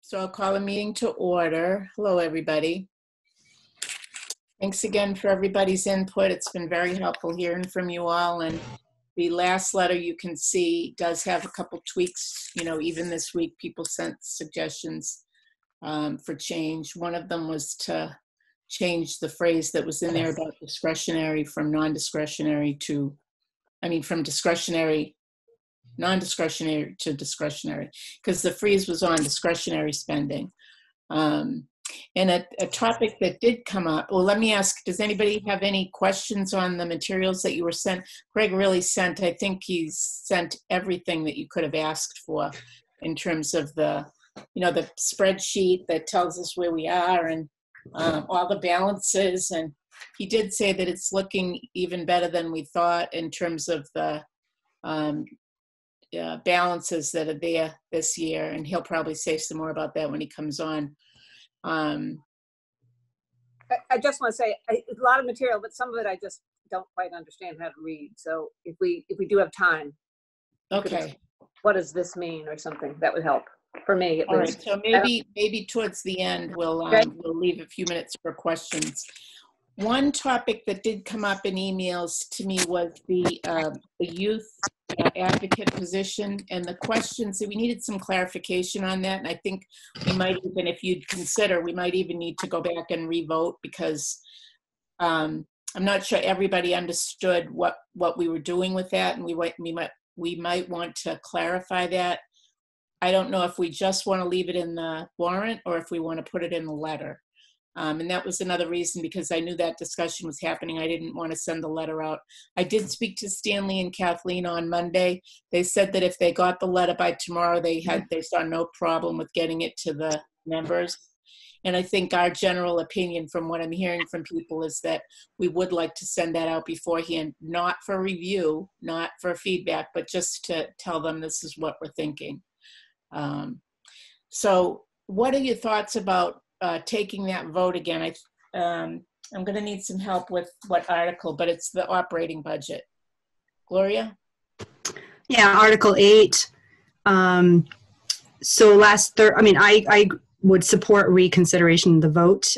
So I'll call a meeting to order. Hello, everybody. Thanks again for everybody's input. It's been very helpful hearing from you all. And the last letter you can see does have a couple tweaks. You know, even this week, people sent suggestions for change. One of them was to change the phrase that was in there about discretionary from non-discretionary to, from discretionary, non-discretionary to discretionary, because the freeze was on discretionary spending. And a topic that did come up, well, let me ask, does anybody have any questions on the materials that you were sent? Greg really sent, I think he's sent everything that you could have asked for in terms of the, the spreadsheet that tells us where we are and all the balances. And he did say that it's looking even better than we thought in terms of the balances that are there this year. And he'll probably say some more about that when he comes on. I just want to say a lot of material, but some of it I just don't quite understand how to read. So if we do have time, okay, what does this mean or something that would help for me at least. All right, so maybe towards the end we'll leave a few minutes for questions. One topic that did come up in emails to me was the youth advocate position and the questions. So we needed some clarification on that. And I think we might even, if you'd consider, we might even need to go back and revote because I'm not sure everybody understood what we were doing with that. And we might want to clarify that. I don't know if we just want to leave it in the warrant or if we want to put it in the letter. And that was another reason because I knew that discussion was happening. I didn't want to send the letter out. I did speak to Stanley and Kathleen on Monday. They said that if they got the letter by tomorrow, they saw no problem with getting it to the members. And I think our general opinion from what I'm hearing from people is that we would like to send that out beforehand, not for review, not for feedback, but just to tell them this is what we're thinking. So what are your thoughts about taking that vote again? I'm going to need some help with what article, but it's the operating budget. Gloria? Yeah, Article 8. So I would support reconsideration of the vote.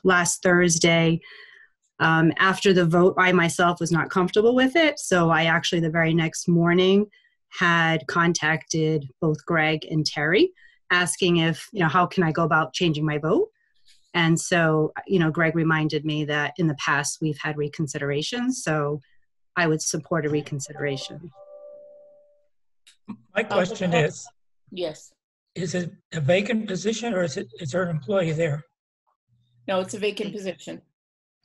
Last Thursday, after the vote, I myself was not comfortable with it. So I actually, the very next morning, had contacted both Greg and Terry asking if, how can I go about changing my vote? And so, Greg reminded me that in the past we've had reconsideration, so I would support a reconsideration. My question is, yes, is it a vacant position or is there an employee there? No, it's a vacant position.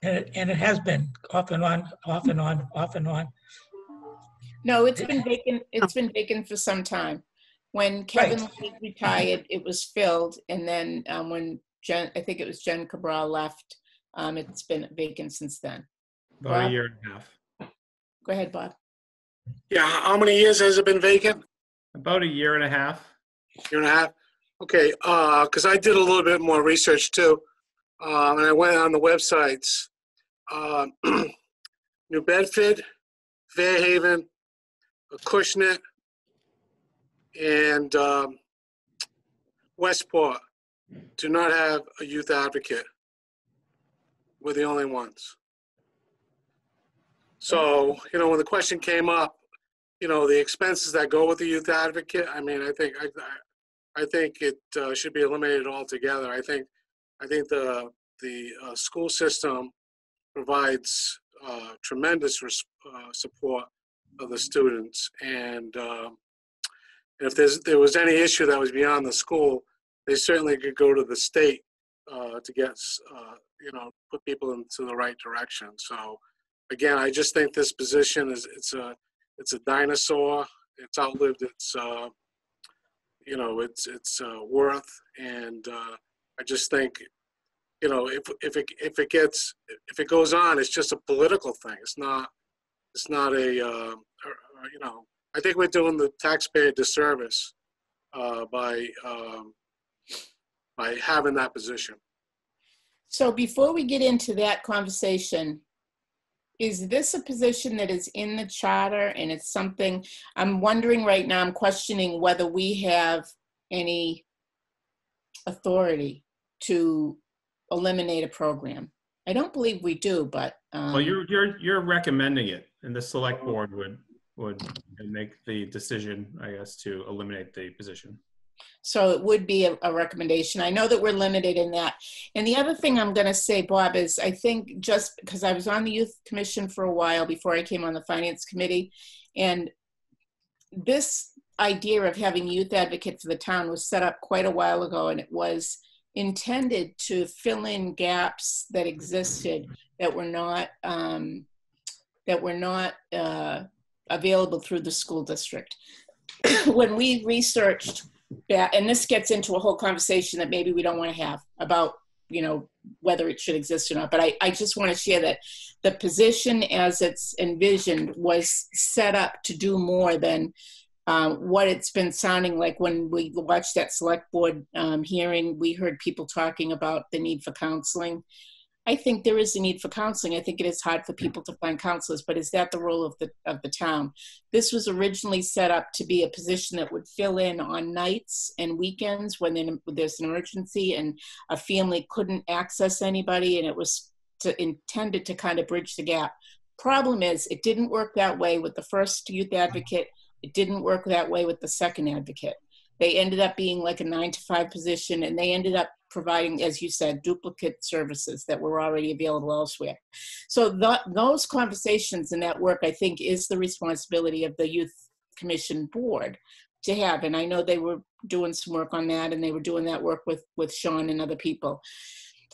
And it has been off and on. No, it's been vacant. It's been vacant for some time. When Kevin retired, it was filled, and then when I think it was Jen Cabral left, it's been vacant since then. About a year and a half. Go ahead, Bob. Yeah, how many years has it been vacant? About a year and a half. Year and a half? Okay, because I did a little bit more research too, and I went on the websites. New Bedford, Fairhaven, Acushnet, and Westport do not have a youth advocate. We're the only ones. So, when the question came up, the expenses that go with the youth advocate, I think it should be eliminated altogether. I think the school system provides tremendous support of the students, and if there was any issue that was beyond the school, they certainly could go to the state to get put people into the right direction. So again, I just think this position it's a dinosaur. It's outlived its worth, and I just think if it goes on, it's just a political thing. It's not a I think we're doing the taxpayer disservice by having that position. So before we get into that conversation, is this a position that is in the charter and it's something I'm wondering right now, I'm questioning whether we have any authority to eliminate a program. I don't believe we do, but Well, you're recommending it, and the select board would make the decision, I guess, to eliminate the position. so it would be a recommendation. I know that we're limited in that. And the other thing I'm going to say, Bob, is I think just because I was on the Youth Commission for a while before I came on the Finance Committee, and this idea of having youth advocate for the town was set up quite a while ago, and it was intended to fill in gaps that existed that were not available through the school district. When we researched that, and this gets into a whole conversation that maybe we don't want to have about, you know, whether it should exist or not, but I just want to share that the position as it's envisioned was set up to do more than what it's been sounding like. When we watched that select board hearing, we heard people talking about the need for counseling. I think there is a need for counseling. I think it is hard for people to find counselors, but is that the role of the town? This was originally set up to be a position that would fill in on nights and weekends when there's an emergency and a family couldn't access anybody, and it was intended to kind of bridge the gap. Problem is, it didn't work that way with the first youth advocate. It didn't work that way with the second advocate. They ended up being like a 9-to-5 position, and they ended up providing, as you said, duplicate services that were already available elsewhere. So those conversations and that work, I think, is the responsibility of the Youth Commission board to have. And I know they were doing some work on that, and they were doing that work with Sean and other people.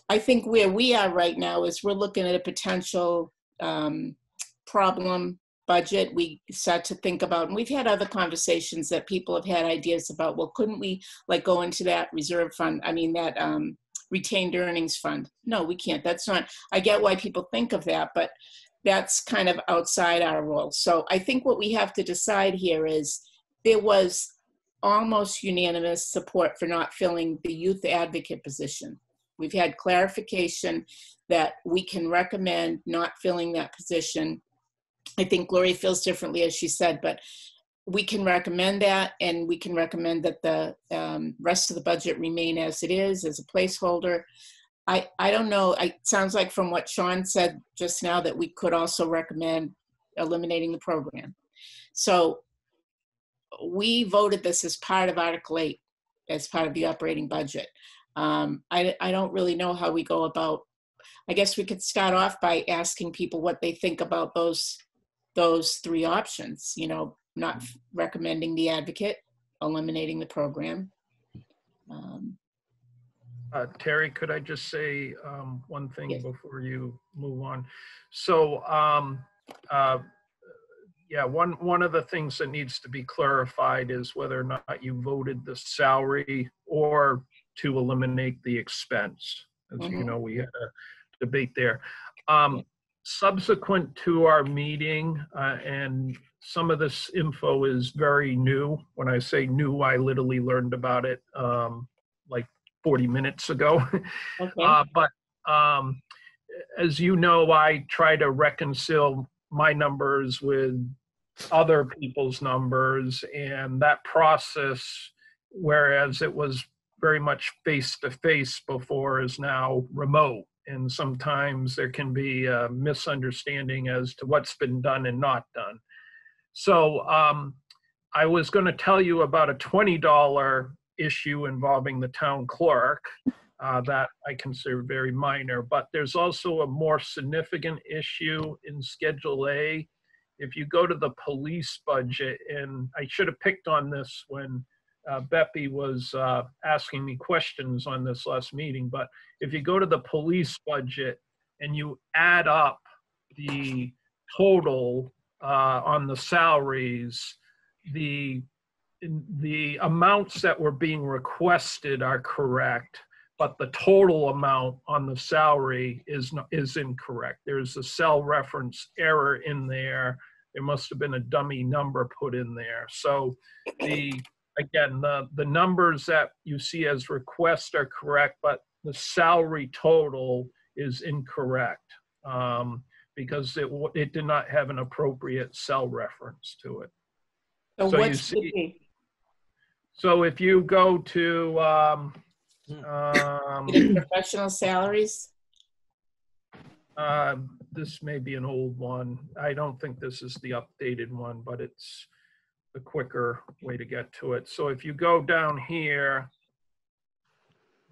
I think where we are right now is we're looking at a potential problem budget. We start to think about, and we've had other conversations that people have had ideas about, well, couldn't we like go into that reserve fund? I mean, that retained earnings fund. No, we can't. That's not, I get why people think of that, but that's kind of outside our role. So I think what we have to decide here is there was almost unanimous support for not filling the youth advocate position. We've had clarification that we can recommend not filling that position. I think Gloria feels differently, as she said, but we can recommend that, and we can recommend that the rest of the budget remain as it is, as a placeholder. I don't know. It sounds like from what Sean said just now that we could also recommend eliminating the program. So we voted this as part of Article 8, as part of the operating budget. I don't really know how we go about. I guess we could start off by asking people what they think about those three options, you know, not recommending the advocate, eliminating the program. Terry, could I just say one thing Yes. before you move on? So, yeah, one of the things that needs to be clarified is whether or not you voted the salary or to eliminate the expense. As you know, we had a debate there. Subsequent to our meeting, and some of this info is very new. When I say new, I literally learned about it like 40 minutes ago. Okay. But as you know, I try to reconcile my numbers with other people's numbers, and that process, whereas it was very much face-to-face before, is now remote. And sometimes there can be a misunderstanding as to what's been done and not done. So I was going to tell you about a $20 issue involving the town clerk that I consider very minor, but there's also a more significant issue in Schedule A. If you go to the police budget, and I should have picked on this when Beppy was asking me questions on this last meeting, but if you go to the police budget and you add up the total on the salaries, the amounts that were being requested are correct, but the total amount on the salary is incorrect. There's a cell reference error in there. There must have been a dummy number put in there. So again, the numbers that you see as request are correct, but the salary total is incorrect because it did not have an appropriate cell reference to it. So So what's you see, the, so if you go to Professional salaries? This may be an old one. I don't think this is the updated one, but it's the quicker way to get to it. So if you go down here,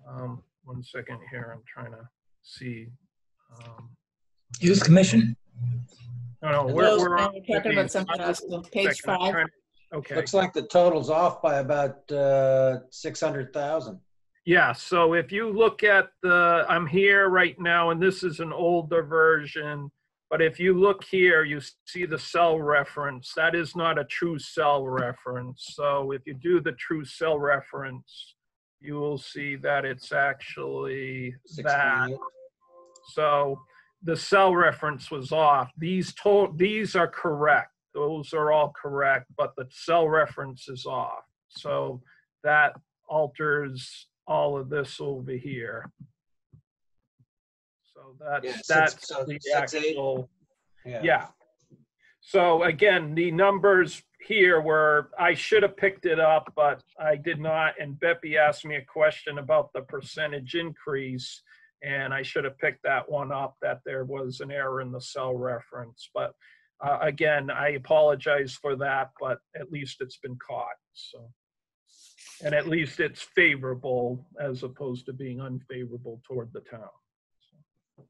1 second here, I'm trying to see. Youth Commission. No, No, we're on. we're talking about something else. So page Second, I'm 5. trying to- Okay. Looks like the total's off by about 600,000. Yeah, so if you look at I'm here right now, and this is an older version, but if you look here, you see the cell reference. That is not a true cell reference. So if you do the true cell reference, you will see that it's actually that. 628. So the cell reference was off. These are correct. Those are all correct, but the cell reference is off. So that alters all of this over here. So that's so the 6.8. actual, yeah. So again, the numbers here were, I should have picked it up, but I did not. And Beppy asked me a question about the percentage increase, and I should have picked that one up, that there was an error in the cell reference. But again, I apologize for that, but at least it's been caught. So, and at least it's favorable as opposed to being unfavorable toward the town. So.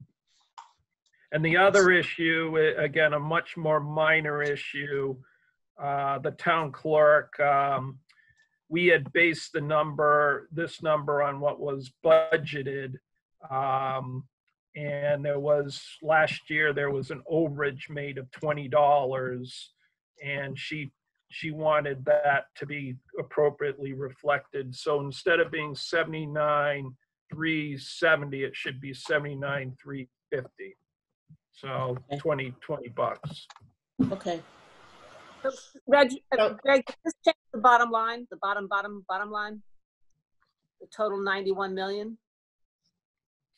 And the other issue, again, a much more minor issue, the town clerk, we had based this number on what was budgeted. And last year there was an overage made of $20, and she wanted that to be appropriately reflected. So instead of being $79,370, it should be $79,350. So $20. Okay. So, Greg, just check the bottom line, the bottom line. The total 91 million.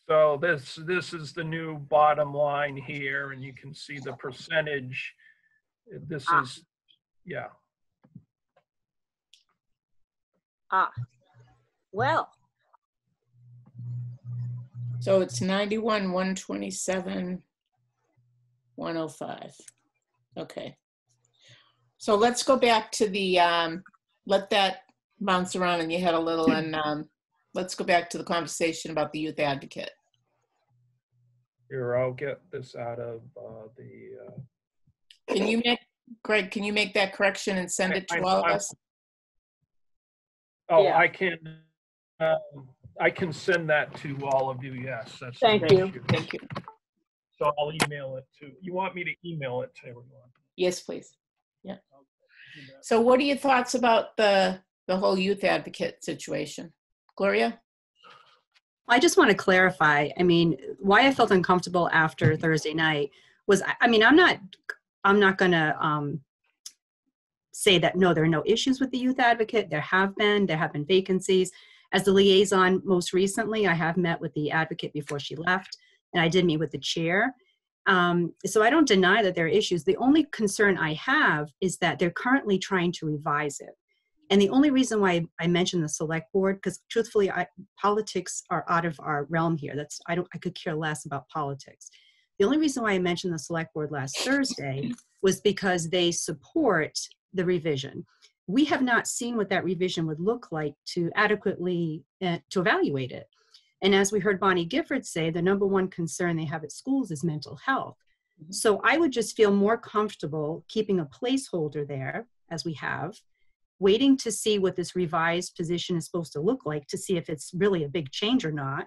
So this is the new bottom line here, and you can see the percentage. This is, yeah. Well, So it's 91, 127, 105. Okay. So let's go back to the, let that bounce around in your head a little, and let's go back to the conversation about the youth advocate. Here, I'll get this out of Can you make, Greg, can you make that correction and send it to all of us? Oh, Yeah. I can send that to all of you, yes. That's Thank no you. issue. Thank you. So I'll email it to, you want me to email it to everyone? Yes, please. Yeah. So what are your thoughts about the whole youth advocate situation? Gloria? I just want to clarify, I mean, why I felt uncomfortable after Thursday night was, I mean, I'm not going to say that, no, there are no issues with the youth advocate. There have been vacancies. As the liaison most recently, I have met with the advocate before she left, and I did meet with the chair. So I don't deny that there are issues. The only concern I have is that they're currently trying to revise it. And the only reason why I mentioned the select board, because truthfully, politics are out of our realm here. I could care less about politics. The only reason why I mentioned the select board last Thursday was because they support the revision. We have not seen what that revision would look like to adequately to evaluate it. And as we heard Bonnie Gifford say, the number one concern they have at schools is mental health. Mm-hmm. So I would just feel more comfortable keeping a placeholder there, as we have, waiting to see what this revised position is supposed to look like, to see if it's really a big change or not,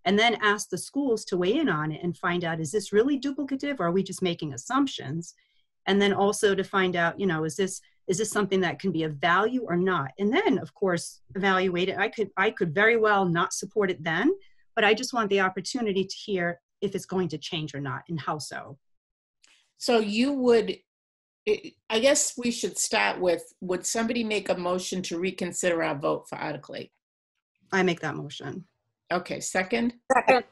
and then ask the schools to weigh in on it and find out, is this really duplicative, or are we just making assumptions? And then also to find out, you know, is this something that can be of value or not? And then, of course, evaluate it. I could very well not support it then, but I just want the opportunity to hear if it's going to change or not, and how so. So you would, I guess we should start with, would somebody make a motion to reconsider our vote for Article 8? I make that motion. Okay, second? Second.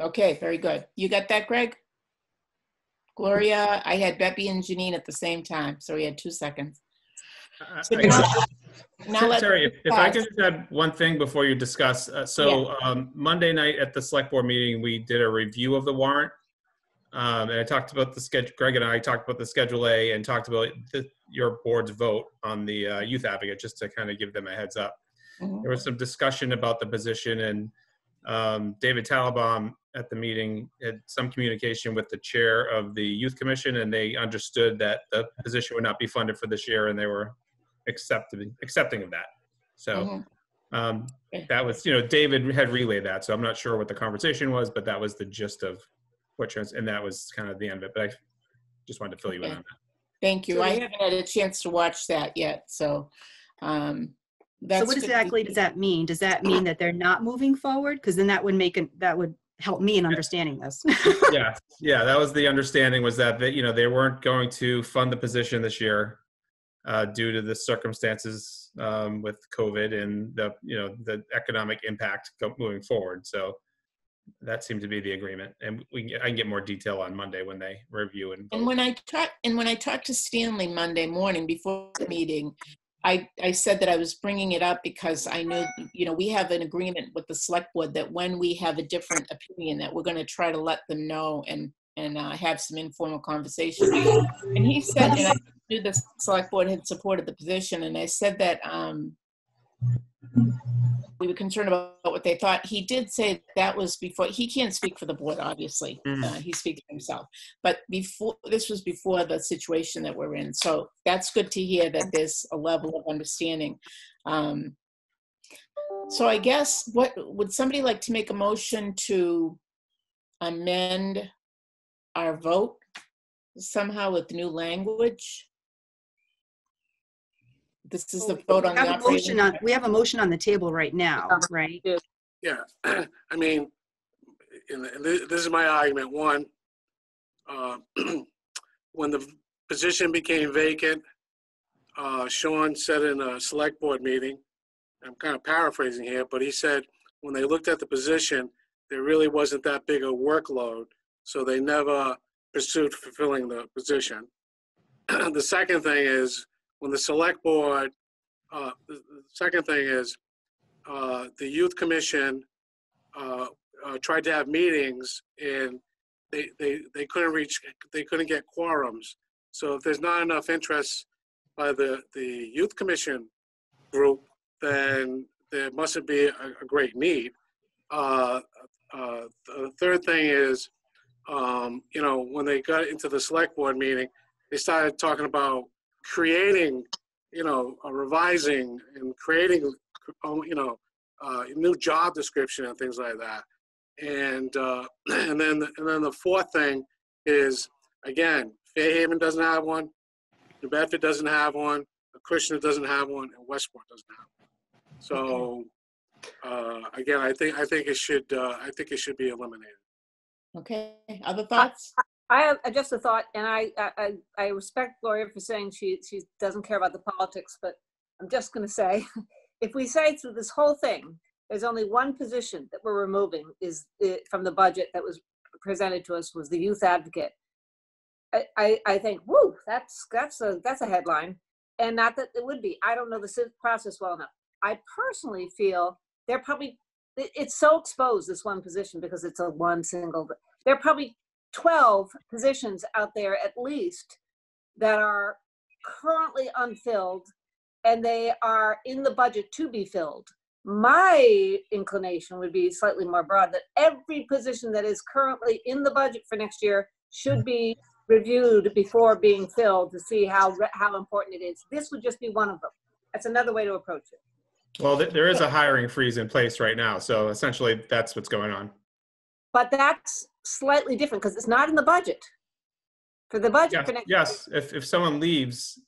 Okay, very good. You got that, Greg? Gloria, I had Beppy and Janine at the same time, so we had 2 seconds. So now, Now let's Terry, if I discuss. could just add one thing before you discuss. Monday night at the select board meeting, we did a review of the warrant. And I talked about the schedule, Greg and I talked about the Schedule A and talked about your board's vote on the youth advocate, just to kind of give them a heads up. Mhm. There was some discussion about the position, and David Talabom at the meeting had some communication with the chair of the Youth Commission, and they understood that the position would not be funded for this year, and they were accepting of that. So that was, David had relayed that, so I'm not sure what the conversation was, but that was the gist of and that was kind of the end of it. But I just wanted to fill you in on that. Thank you. So I haven't had a chance to watch that yet, so that's So what exactly does that mean? Does that mean that they're not moving forward? Because then that would help me in understanding this. Yeah, that was the understanding, was that they weren't going to fund the position this year due to the circumstances with COVID and the economic impact moving forward. So that seemed to be the agreement, and I can get more detail on Monday when they review and vote. And when I talked to Stanley Monday morning before the meeting, I said that I was bringing it up because I knew, we have an agreement with the select board that when we have a different opinion, that we're going to try to let them know and have some informal conversation. And he said, and I knew the select board had supported the position, and I said that we were concerned about what they thought. He did say that was before. He can't speak for the board, obviously. He speaks for himself. But this was before the situation that we're in. So that's good to hear that there's a level of understanding. So I guess, would somebody like to make a motion to amend our vote somehow with new language? This is the vote on the operating. We have a motion on the table right now, right? Yeah, I mean, and this is my argument. One, when the position became vacant, Sean said in a select board meeting, I'm kind of paraphrasing here, but he said when they looked at the position, there really wasn't that big a workload, so they never pursued fulfilling the position. The second thing is, when the select board, the youth commission tried to have meetings, and they couldn't get quorums. So if there's not enough interest by the youth commission group, then there mustn't be a great need. The third thing is, when they got into the select board meeting, they started talking about creating, revising and creating, new job description and things like that. And then the fourth thing is, again, Fairhaven doesn't have one, New Bedford doesn't have one, Acushnet doesn't have one, and Westport doesn't have one. So again, I think it should be eliminated. Okay. Other thoughts? I have just a thought, and I respect Gloria for saying she doesn't care about the politics, but I'm just going to say, if we say through this whole thing, there's only one position that we're removing from the budget that was presented to us was the youth advocate. I think, woo, that's a headline, and not that it would be. I don't know the process well enough. I personally feel it's so exposed, this one position, because it's a one single. There are probably 12 positions out there at least that are currently unfilled, and they are in the budget to be filled. My inclination would be slightly more broad, that every position that is currently in the budget for next year should be reviewed before being filled to see how important it is. This would just be one of them. That's another way to approach it. Well, there is a hiring freeze in place right now, so essentially that's what's going on. But that's slightly different because it's not in the budget. For the budget for next year. Yes, if someone leaves,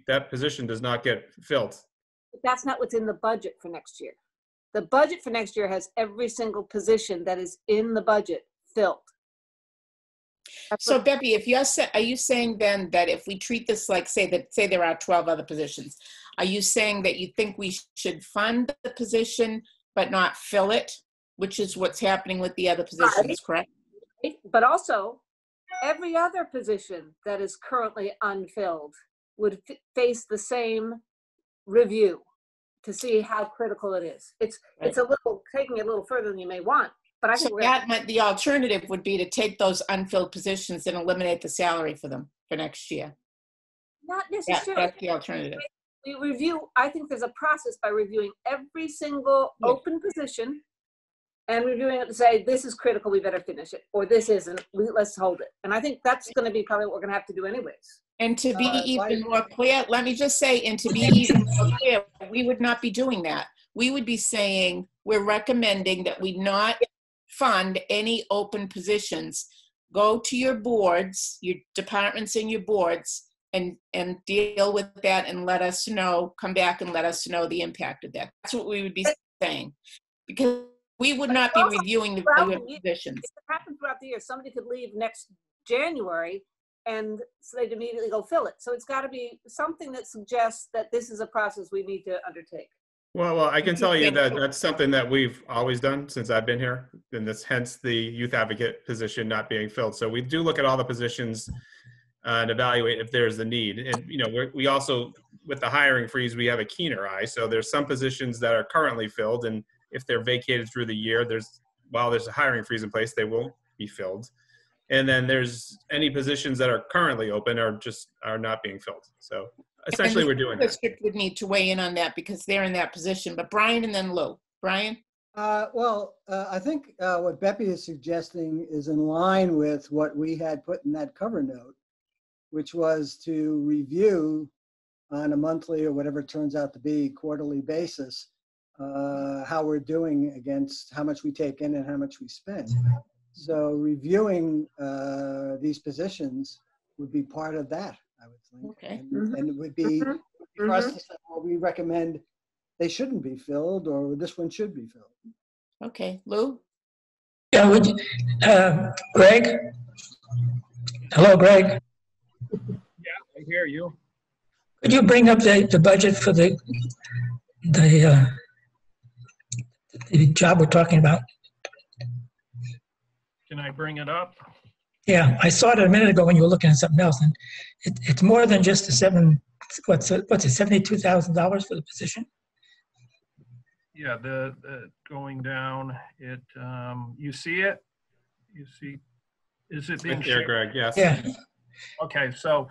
that position does not get filled. But that's not what's in the budget for next year. The budget for next year has every single position that is in the budget filled. So Beppy, are you saying then that if we treat this like, say there are 12 other positions, are you saying that you think we should fund the position but not fill it, which is what's happening with the other positions, correct? But also, every other position that is currently unfilled would face the same review. to see how critical it is. It's a little, taking it a little further than you may want, but I think So we're that might, the alternative would be to take those unfilled positions and eliminate the salary for them for next year. not necessarily. That's the alternative. We review, I think there's a process by reviewing every single open position and reviewing it to say, this is critical, we better finish it, or this isn't, let's hold it. And I think that's going to be probably what we're going to have to do anyways. And to be even more clear, let me just say, and to be even more clear, we would not be doing that. We would be saying, we're recommending that we not fund any open positions. Go to your boards, your departments and your boards, and deal with that and let us know, come back and let us know the impact of that. That's what we would be saying. Because we would not be reviewing the positions. It could happen throughout the year. Somebody could leave next January and so they'd immediately go fill it. So it's got to be something that suggests that this is a process we need to undertake. Well, I can tell you that that's something that we've always done since I've been here, and that's hence the youth advocate position not being filled. So we do look at all the positions and evaluate if there's a need. And, you know, we also, with the hiring freeze, we have a keener eye. So there's some positions that are currently filled, and if they're vacated through the year, while there's a hiring freeze in place, they won't be filled. And then there's any positions that are currently open are not being filled. So essentially we're doing that. The district would need to weigh in on that because they're in that position. But Brian and then Lou. Brian? I think what Beppy is suggesting is in line with what we had put in that cover note, which was to review on a monthly or whatever it turns out to be quarterly basis how we're doing against how much we take in and how much we spend. So reviewing these positions would be part of that, I would think. Okay. And it would be for us to say, well, we recommend they shouldn't be filled or this one should be filled. Okay, Lou? Yeah, would you, Greg? Hello, Greg. Yeah, I hear you. Could you bring up the budget for the job we're talking about? Can I bring it up? Yeah, I saw it a minute ago when you were looking at something else, and it's more than just what's it, $72,000 for the position? Yeah, the going down, you see it? You see, is it being Right there, shared? Greg, yes. Yeah. Okay, so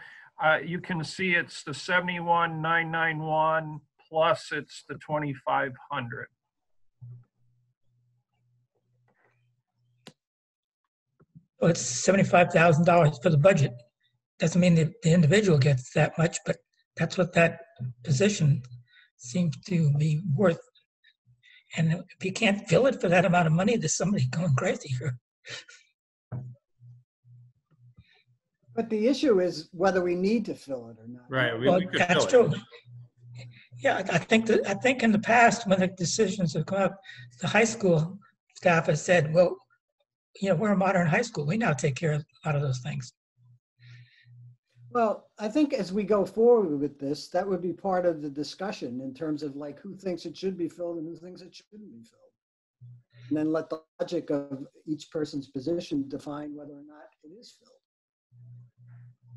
you can see it's the 71,991 plus it's the 2,500. Well, it's $75,000 for the budget. Doesn't mean that the individual gets that much, but that's what that position seems to be worth. And if you can't fill it for that amount of money, there's somebody going crazy here. But the issue is whether we need to fill it or not. Right, Well, we could that's fill true. Yeah, I think in the past when the decisions have come up, the high school staff has said, well, you know, we're a modern high school. We now take care of a lot of those things. Well, I think as we go forward with this, that would be part of the discussion in terms of like who thinks it should be filled and who thinks it shouldn't be filled. And then let the logic of each person's position define whether or not it is filled.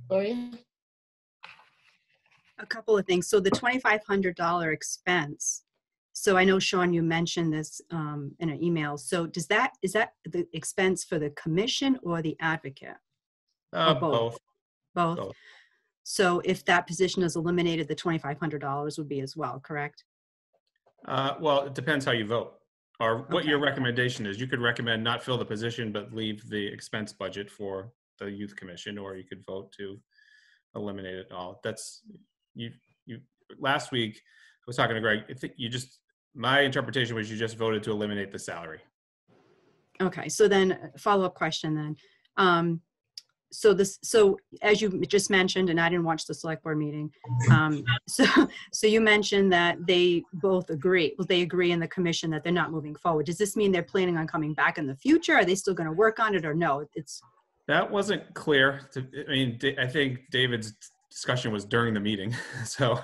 Gloria? A couple of things. So the $2,500 expense. So I know, Sean, you mentioned this in an email. So is that the expense for the commission or the advocate? Or Both. Both. So if that position is eliminated, the $2,500 would be as well, correct? Well, it depends how you vote or what Okay. your recommendation is. You could recommend not fill the position, but leave the expense budget for the youth commission, or you could vote to eliminate it all. That's you last week I was talking to Greg. I think my interpretation was you just voted to eliminate the salary. Okay, so then follow-up question then. So as you just mentioned, and I didn't watch the select board meeting, so you mentioned that they both agree. Well, they agree in the commission that they're not moving forward. Does this mean they're planning on coming back in the future? Are they still going to work on it, or no? That wasn't clear. I think David's discussion was during the meeting, so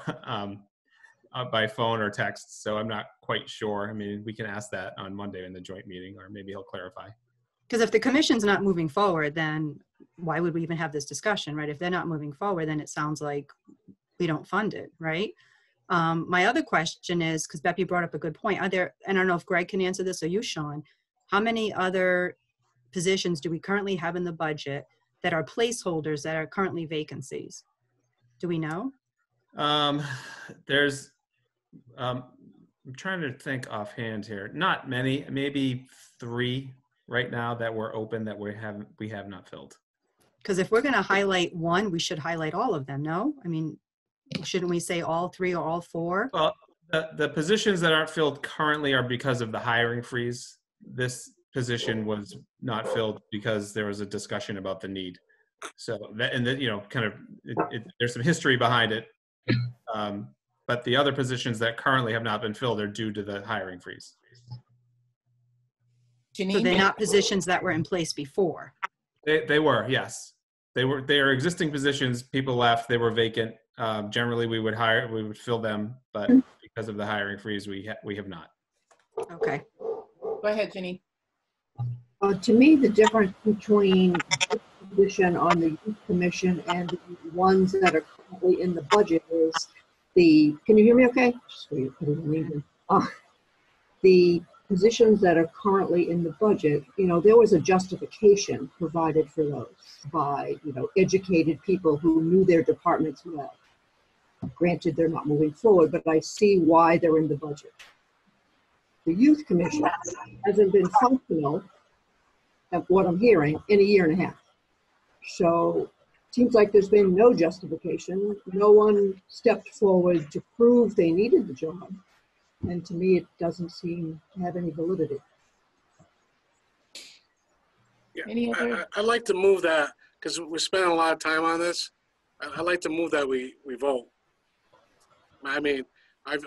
by phone or text. So I'm not quite sure. I mean, we can ask that on Monday in the joint meeting, or maybe he'll clarify. Because if the commission's not moving forward, then why would we even have this discussion, right? If they're not moving forward, then it sounds like we don't fund it, right? My other question is, because Beppy brought up a good point, and I don't know if Greg can answer this or you, Sean, how many other positions do we currently have in the budget that are placeholders that are currently vacancies? Do we know? There's, I'm trying to think offhand here. Not many, maybe 3 right now that were open that we have not filled. Because if we're going to highlight one, we should highlight all of them, no? I mean, shouldn't we say all 3 or all 4? Well, the positions that aren't filled currently are because of the hiring freeze. This position was not filled because there was a discussion about the need. So that, and you know, kind of, there's some history behind it. But the other positions that currently have not been filled are due to the hiring freeze. So they're not positions that were in place before? They were, yes. They are existing positions. People left, they were vacant. Generally we would fill them, but because of the hiring freeze, we have not. Okay. Go ahead, Ginny. To me, the difference between this position on the youth commission and the ones that are currently in the budget is can you hear me okay? The positions that are currently in the budget, you know, there was a justification provided for those by, you know, educated people who knew their departments well. Granted, they're not moving forward, but I see why they're in the budget. The youth commission hasn't been functional, of what I'm hearing, in a year and a half. So it seems like there's been no justification. No one stepped forward to prove they needed the job. And to me, it doesn't seem to have any validity. Yeah, I'd like to move that, because we're spending a lot of time on this. I'd like to move that we vote. I mean, I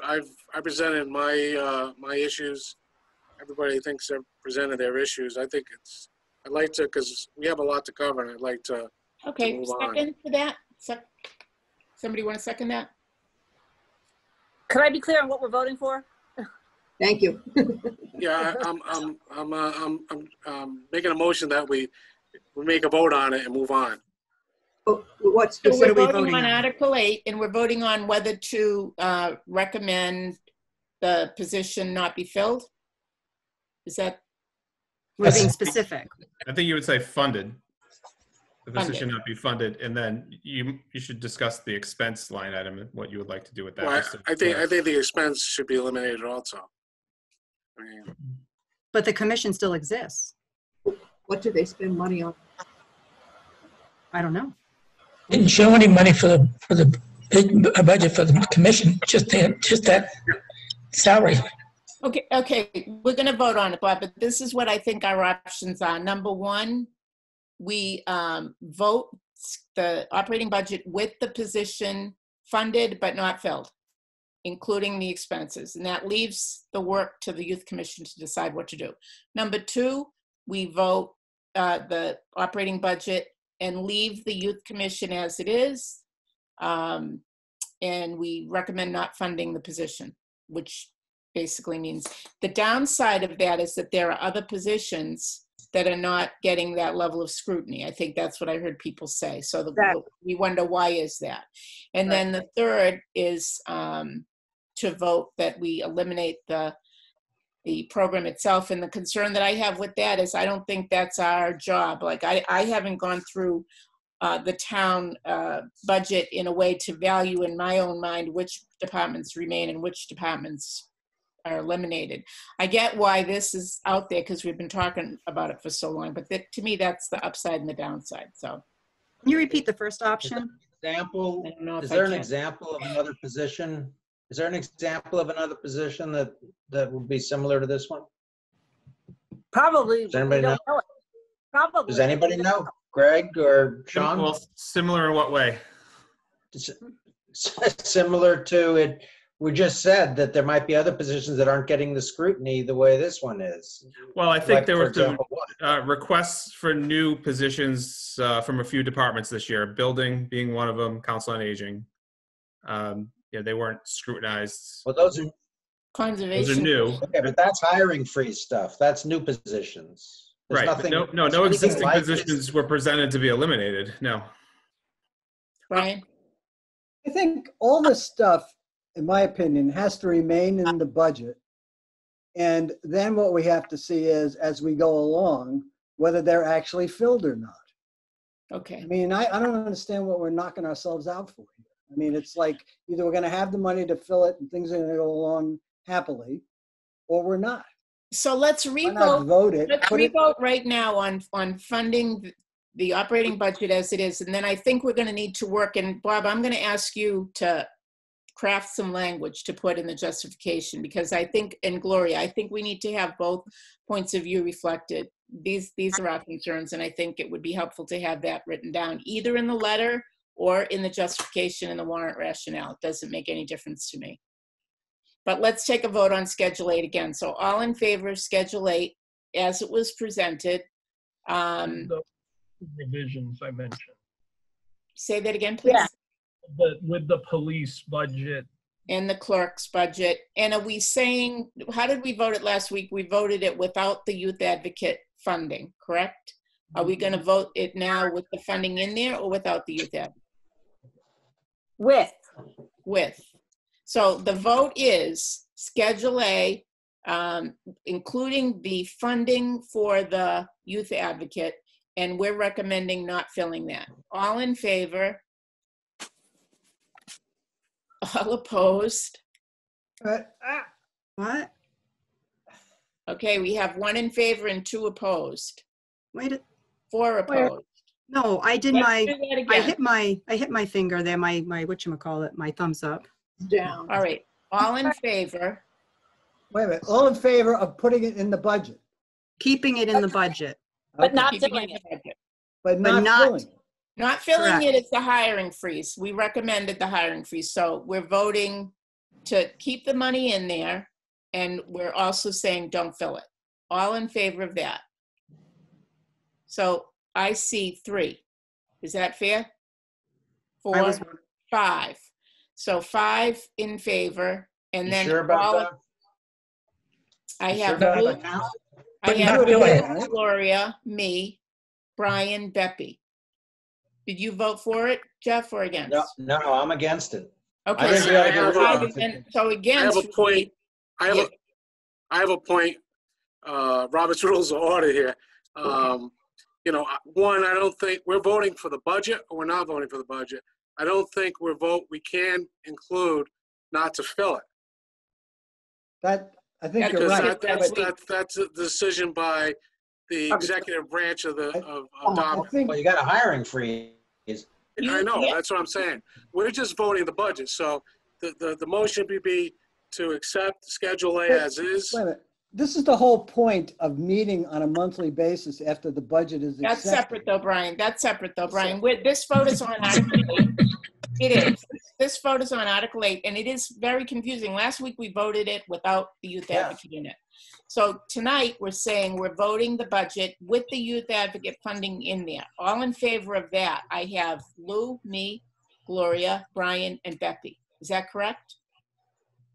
presented my issues. Everybody thinks they've presented their issues. I think I'd like to, because we have a lot to cover, and I'd like to. Okay, move second for that. Somebody want to second that? Could I be clear on what we're voting for? Thank you. Yeah, I'm making a motion that we make a vote on it and move on. What's So What we're are we voting voting on on? Article 8, and we're voting on whether to recommend the position not be filled? Is that? We're being specific. I think you would say funded. The Funded. position not be funded, and then you should discuss the expense line item and what you would like to do with that. Well, just to I think clarify. the expense should be eliminated also. I mean, But the commission still exists. What do they spend money on? I don't know. Didn't show any money for the big budget for the commission, just that salary. Okay, we're going to vote on it, Bob, but this is what I think our options are. Number 1, we vote the operating budget with the position funded but not filled, including the expenses. And that leaves the work to the Youth Commission to decide what to do. Number 2, we vote the operating budget and leave the Youth Commission as it is. And we recommend not funding the position, which basically means the downside of that is that there are other positions that are not getting that level of scrutiny. I think that's what I heard people say. So we wonder, why is that? And then the third is to vote that we eliminate the program itself. And the concern that I have with that is I don't think that's our job. Like I haven't gone through the town budget in a way to value in my own mind which departments remain and which departments are eliminated. I get why this is out there because we've been talking about it for so long, but to me, that's the upside and the downside. So, Can you repeat the first option? Example, I don't know if is I there an can. example of another position? Is there an example of another position that would be similar to this one? Probably. Does anybody we don't know? it. Probably. Does anybody know? Greg or Sean? Well, similar in what way? Similar to it, we just said that there might be other positions that aren't getting the scrutiny the way this one is. Well, I think Like, there for were some example, what? requests for new positions from a few departments this year, building being one of them, council on aging. Yeah, they weren't scrutinized. Well, those are Conservation. new. okay, but that's hiring freeze stuff. That's new positions. There's Right, but nothing- no anything existing like this. positions were presented to be eliminated, no. Brian? I think all this stuff in my opinion, has to remain in the budget. And then what we have to see is, as we go along, whether they're actually filled or not. I Okay. mean, I don't understand what we're knocking ourselves out for here. I mean, it's like either we're going to have the money to fill it and things are going to go along happily, or we're not. So let's Why not revote. vote it? Let's Put it, revote right now on funding the operating budget as it is. And then I think we're going to need to work. And Bob, I'm going to ask you to craft some language to put in the justification, because I think, and Gloria, I think we need to have both points of view reflected. These are our concerns, and I think it would be helpful to have that written down, either in the letter or in the justification and the warrant rationale. It doesn't make any difference to me. But let's take a vote on Schedule 8 again. So all in favor of Schedule 8 as it was presented. The revisions I mentioned. Say that again, please. Yeah. With the police budget. And the clerk's budget. And are we saying, how did we vote it last week? We voted it without the youth advocate funding, correct? Are we going to vote it now with the funding in there or without the youth advocate? With. So the vote is Schedule A, including the funding for the youth advocate, and we're recommending not filling that. All in favor? All opposed? What? Okay, we have 1 in favor and 2 opposed. Wait, 4 opposed. no, I did Let's my, do that I again. hit my finger there, my whatchamacallit, my thumbs up. Down. All right, all in favor? wait a minute, all in favor of putting it in the budget, Keeping it in the budget. But Okay. not Keeping filling in it. the budget. but but not not- filling it. Not filling Correct. it, it's the hiring freeze. We recommended the hiring freeze. So we're voting to keep the money in there, and we're also saying don't fill it. All in favor of that? So I see 3. Is that fair? 4, I was 5. So 5 in favor, and You then sure about all, that? I You sure have about Lou, that now? I But have not doing it, right? Gloria, me, Brian, Beppy. Did you vote for it, Jeff, or against? No, I'm against it. Okay, I think so we ought to get rid of five it. against- so I have against. a would point. be- I have a point. Robert's Rules of Order here. You know, one, I don't think we're voting for the budget, or we're not voting for the budget. I don't think we can include not to fill it. That, I think That's you're Because right. that's a decision by the executive branch of I DARPA. think, Well, you got a hiring freeze. I know, Yeah. that's what I'm saying. We're just voting the budget, so the motion would be to accept Schedule A as is. wait a minute, this is the whole point of meeting on a monthly basis after the budget is accepted. That's separate though, Brian. That's separate though, Brian. This vote is on Article 8. It is. This vote is on Article 8, and it is very confusing. Last week, we voted it without the youth Yeah. advocate in it. So tonight, we're saying we're voting the budget with the youth advocate funding in there. All in favor of that, I have Lou, me, Gloria, Brian, and Beppy. Is that correct?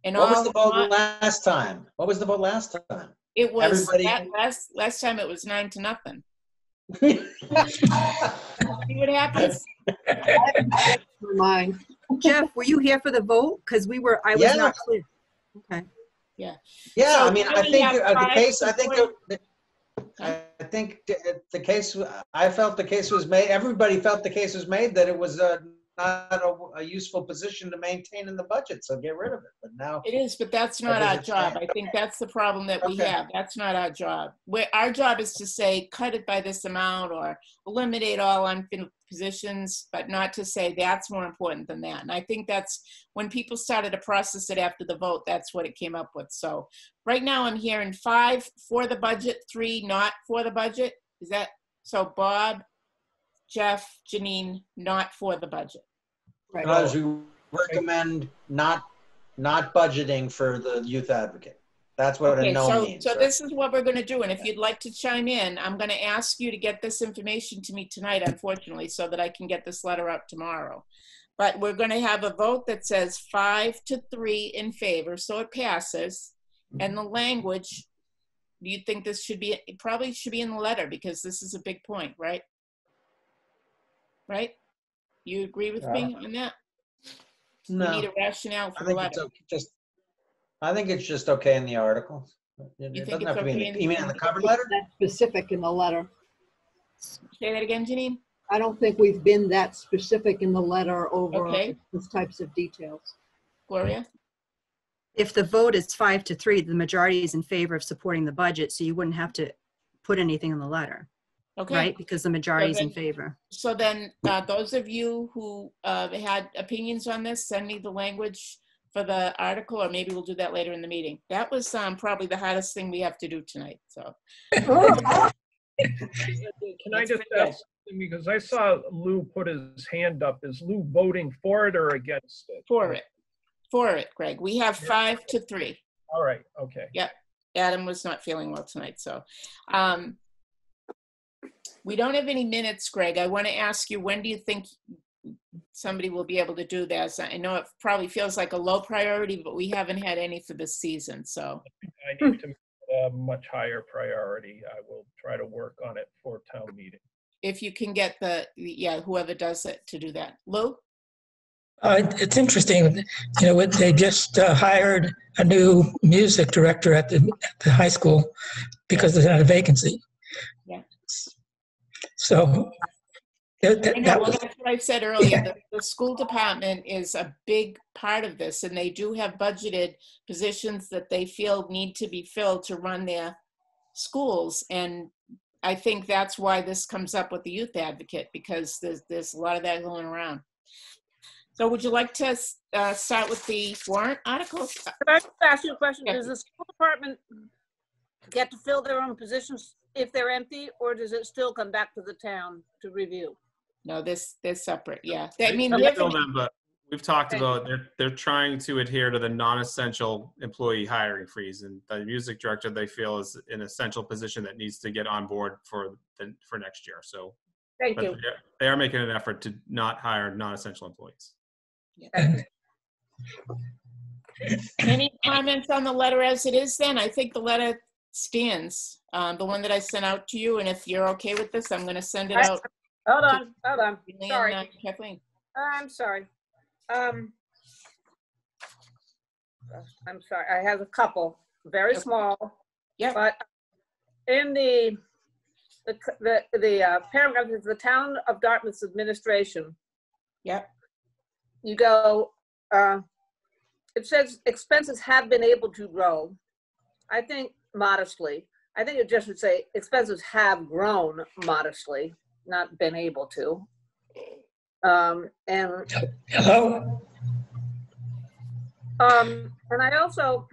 And What was all the vote not- last time? What was the vote last time? It was, Everybody- last time it was 9-0. See what happens? Mine. Jeff, were you here for the vote? Because I was Yeah. not clear. Okay. Yeah, So I mean, now I we think have the five case, I think, support- I think the case, I felt the case was made, everybody felt the case was made that it was not a useful position to maintain in the budget, so get rid of it. But now, It is, but that's not our job. I think that's the problem that we Okay. have. That's not our job. Our job is to say, cut it by this amount or eliminate all unfilled positions, but not to say that's more important than that. And I think that's, when people started to process it after the vote, that's what it came up with. So right now I'm hearing 5 for the budget, 3 not for the budget. Is that, so Bob, Jeff, Janine, not for the budget. Right. as we recommend not budgeting for the youth advocate. That's what Okay, a no means. so right? this is what we're gonna do, and if you'd like to chime in, I'm gonna ask you to get this information to me tonight, unfortunately, so that I can get this letter out tomorrow. But we're gonna have a vote that says 5-3 in favor, so it passes. And the language, do you think this should be, it probably should be in the letter, because this is a big point, right? Right? You agree with me on that? We No, need a rationale I for the think it's letter. I think it's just okay in the article. It You think doesn't it's have to be okay in in you mean in the- the cover letter? That specific in the letter. Say that again, Janine? I don't think we've been that specific in the letter over Okay. these types of details. Gloria? If the vote is 5-3, the majority is in favor of supporting the budget, so you wouldn't have to put anything in the letter, Okay. right? Because the majority is in then- favor. So then, those of you who had opinions on this, send me the language for the article, or maybe we'll do that later in the meeting. That was probably the hardest thing we have to do tonight, so. Can I just ask, something, because I saw Lou put his hand up. Is Lou voting for it or against it? For it, Greg. We have 5-3. All right, okay. Adam was not feeling well tonight, so. We don't have any minutes, Greg. I want to ask you, when do you think somebody will be able to do this? I know it probably feels like a low priority, but we haven't had any for this season, so. I need to make it a much higher priority. I will try to work on it for town meeting. If you can get whoever does it to do that. Lou? It's interesting, they just hired a new music director at the high school because there's not a vacancy. Yeah. So I that know, well, was, that's what I said earlier. The school department is a big part of this, and they do have budgeted positions that they feel need to be filled to run their schools. And I think that's why this comes up with the youth advocate, because there's a lot of that going around. So would you like to start with the warrant articles? Can I just ask you a question? Yeah. Does the school department get to fill their own positions if they're empty, or does it still come back to the town to review? No, they're separate, yeah. I mean, They they're fill gonna- them, but we've talked Thank about they're trying to adhere to the non-essential employee hiring freeze, and the music director they feel is an essential position that needs to get on board for next year. So, Thank but you. they are making an effort to not hire non-essential employees. and Any comments on the letter as it is then? I think the letter stands, the one that I sent out to you, and if you're okay with this, I'm gonna send it out. Hold on. Julie Sorry. and, Kathleen. I'm sorry. I'm sorry. I have a couple, very Okay. small. Yep. But in the paragraph is the town of Dartmouth's administration. Yep, You go, it says expenses have been able to grow. I think modestly. I think it just would say expenses have grown modestly, not been able to. And hello? And I also,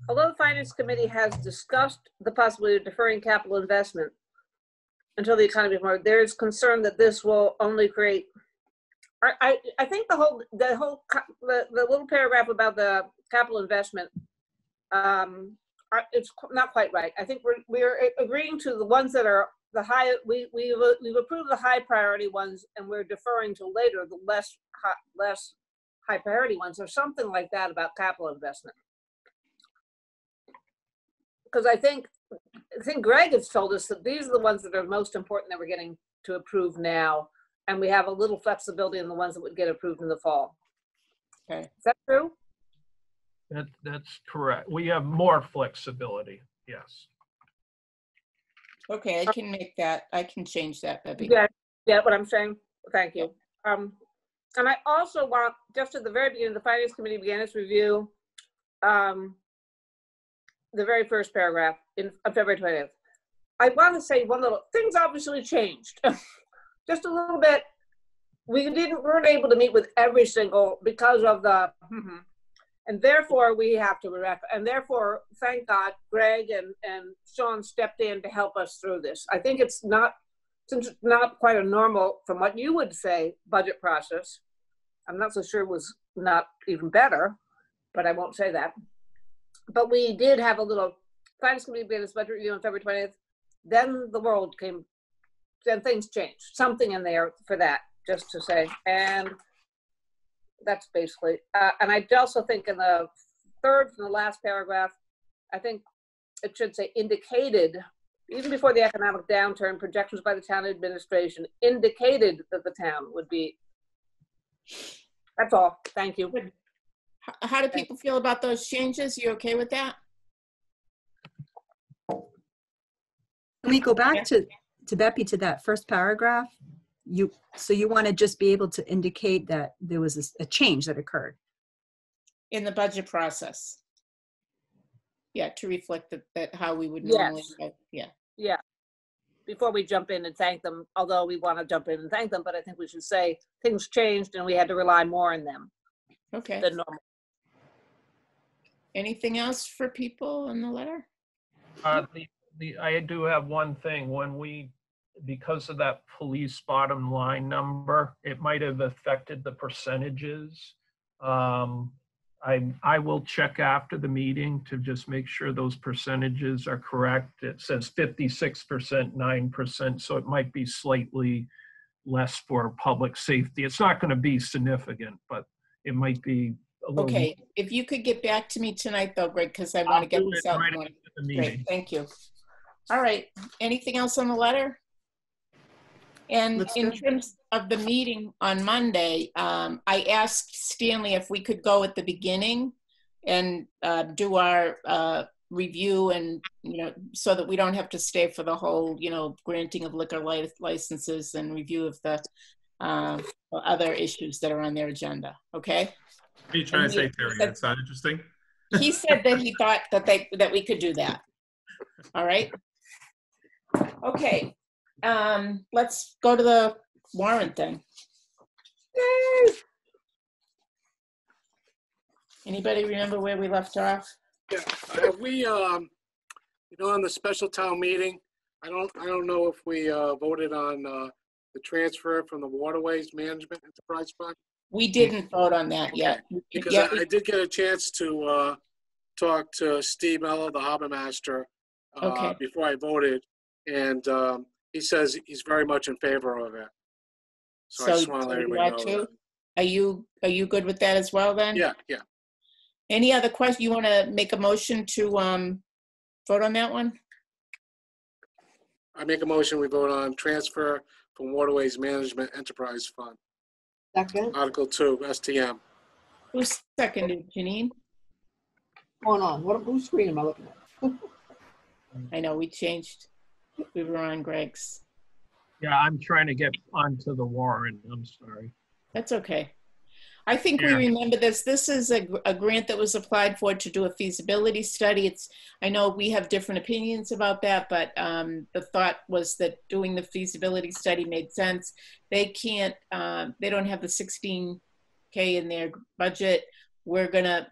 although the Finance Committee has discussed the possibility of deferring capital investment until the economy is more, there is concern that this will only create. I think the little paragraph about the capital investment, it's not quite right. I think we're agreeing to the ones that are the high. We've approved the high priority ones, and we're deferring to later the less high priority ones, or something like that about capital investment. Because I think Greg has told us that these are the ones that are most important that we're getting to approve now, and we have a little flexibility in the ones that would get approved in the fall. okay. Is that true? That's correct. We have more flexibility, yes. Okay, I can make that, I can change that, Bebby. Yeah, what I'm saying. Thank you. And I also want, just at the very beginning, the Finance Committee began its review, the very first paragraph on February 20th. I want to say one little, things obviously changed. Just a little bit. We weren't able to meet with every single, because of the, and therefore we have to, and therefore, thank God, Greg and Sean stepped in to help us through this. I think it's not, since it's not quite a normal, from what you would say, budget process. I'm not so sure it was not even better, but I won't say that. But we did have a little, Finance Committee began its budget review on February 20th. Then the world came, then things changed. Something in there for that, just to say. And that's basically, and I also think in the third from the last paragraph, I think it should say indicated, even before the economic downturn, projections by the town administration indicated that the town would be That's all. Thank you. How do people feel about those changes? You okay with that? Can we go back to Beppy, to that first paragraph? So you want to just be able to indicate that there was a change that occurred? In the budget process. Yeah, to reflect that how we would normally. Yes. Yeah. Yeah. Before we jump in and thank them, although we want to jump in and thank them, but I think we should say things changed and we had to rely more on them Okay. than normal. Anything else for people in the letter? I do have one thing. Because of that police bottom line number, it might have affected the percentages. I will check after the meeting to just make sure those percentages are correct. It says 56%, 9%, so it might be slightly less for public safety. It's not going to be significant, but it might be a little. Okay, if you could get back to me tonight though, Greg, because I want to get this out. Right after the meeting. Great, thank you. All right, anything else on the letter? And Looks in good. terms of the meeting on Monday, I asked Stanley if we could go at the beginning and do our review, and so that we don't have to stay for the whole granting of liquor licenses and review of the other issues that are on their agenda. Okay. What are you trying to say, Terry? That's not interesting. He said that he thought that we could do that. All right. Okay. Let's go to the warrant then. Yay! Anybody remember where we left off? Yeah, have we, on the special town meeting, I don't know if we voted on the transfer from the Waterways Management Enterprise Fund. We didn't vote on that yet. Because Yeah, I did get a chance to talk to Steve Mello, the harbor master, Okay. before I voted, and he says he's very much in favor of it. So I just want to let you everybody are know too? that. Are you good with that as well then? Yeah. Any other question? You want to make a motion to vote on that one? I make a motion, we vote on transfer from Waterways Management Enterprise Fund. Second, Article 2, STM. Who seconded, Janine? going on, whose screen am I looking at? I know we changed. We were on Greg's. Yeah, I'm trying to get onto the warrant. I'm sorry. That's okay. I think we Yeah. remember this. This is a grant that was applied for to do a feasibility study. I know we have different opinions about that, but the thought was that doing the feasibility study made sense. They don't have the 16K in their budget. We're gonna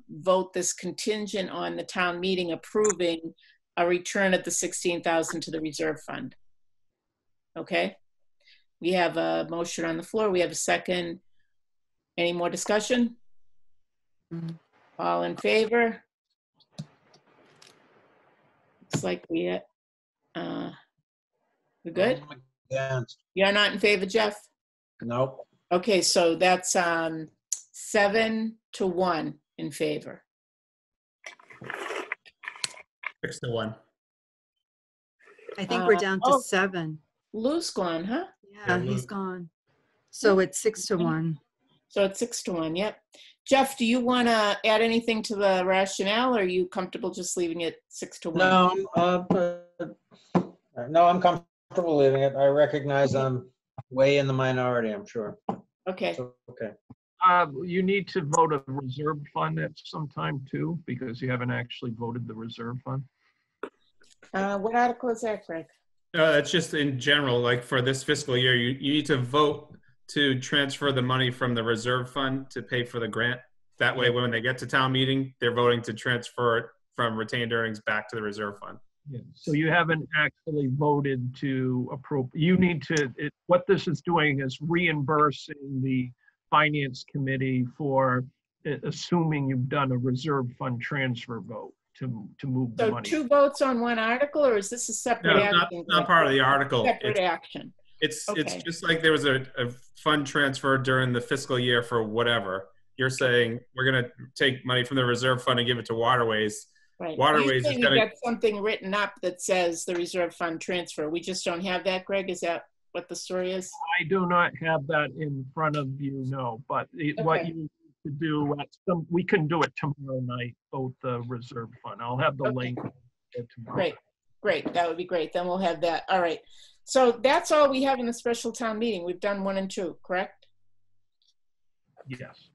vote this contingent on the town meeting approving a return of the $16,000 to the reserve fund. Okay? We have a motion on the floor. We have a second. Any more discussion? All in favor? Looks like we're good? Against. You're not in favor, Jeff? Nope. Okay, so that's 7-1 in favor. 6-1. I think we're down to 7. Lou's gone, huh? Yeah, he's gone. So it's 6-1. So it's 6-1, yep. Jeff, do you want to add anything to the rationale, or are you comfortable just leaving it 6-1? No, I'm comfortable leaving it. I recognize I'm way in the minority, I'm sure. Okay. So, okay. You need to vote a reserve fund at some time too, because you haven't actually voted the reserve fund. What article is that, Greg? It's just in general, like for this fiscal year, you need to vote to transfer the money from the reserve fund to pay for the grant. That way, when they get to town meeting, they're voting to transfer it from retained earnings back to the reserve fund. Yeah. So you haven't actually voted to approve. You need to, what this is doing is reimbursing the finance committee for assuming you've done a reserve fund transfer vote to move the So money. 2 votes on 1 article, or is this a separate No, action? not part of the article. Separate action. It's Okay. just like there was a fund transfer during the fiscal year for whatever. You're saying we're going to take money from the reserve fund and give it to Waterways. Right. Waterways Usually is we gonna- get something written up that says the reserve fund transfer. We just don't have that, Greg, is that? what the story is? I do not have that in front of you, no, but what Okay. you need to do, we can do it tomorrow night, both the reserve fund. I'll have the Okay. link for tomorrow. Great, great. That would be great. Then we'll have that. All right. So that's all we have in the special town meeting. We've done 1 and 2, correct? Yes.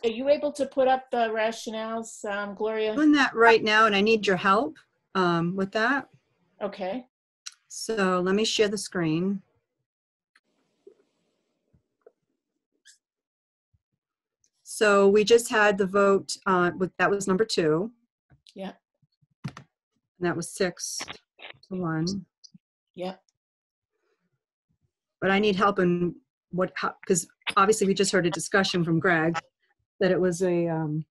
Are you able to put up the rationales, Gloria? Doing that right now, and I need your help with that. Okay. So let me share the screen. So we just had the vote, that was number 2. Yeah. And that was 6-1. Yeah. But I need help in because obviously we just heard a discussion from Greg that it was it's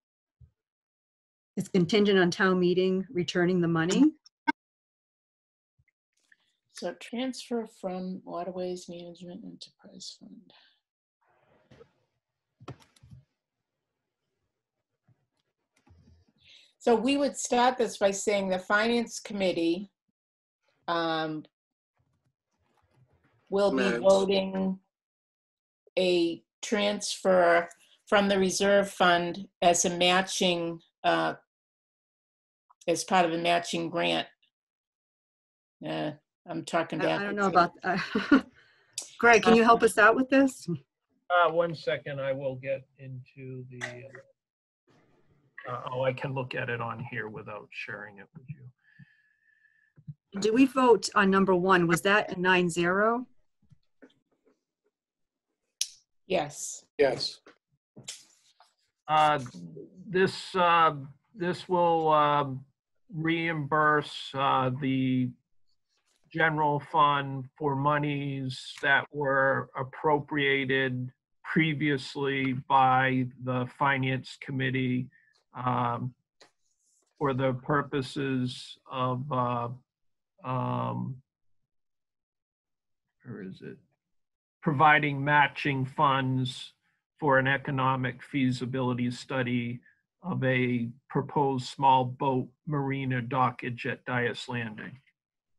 contingent on town meeting returning the money. So transfer from Waterways Management Enterprise Fund. So we would start this by saying the Finance Committee will be Minutes. voting a transfer from the reserve fund as a matching, as part of a matching grant. I'm talking I back. don't know about Greg, can you help us out with this? 1 second, I will get into the, I can look at it on here without sharing it with you. Did we vote on number 1? Was that a 9-0? Yes. Yes. This will reimburse the general fund for monies that were appropriated previously by the Finance Committee for the purposes of, where is it? Providing matching funds for an economic feasibility study of a proposed small boat marina dockage at Dias Landing.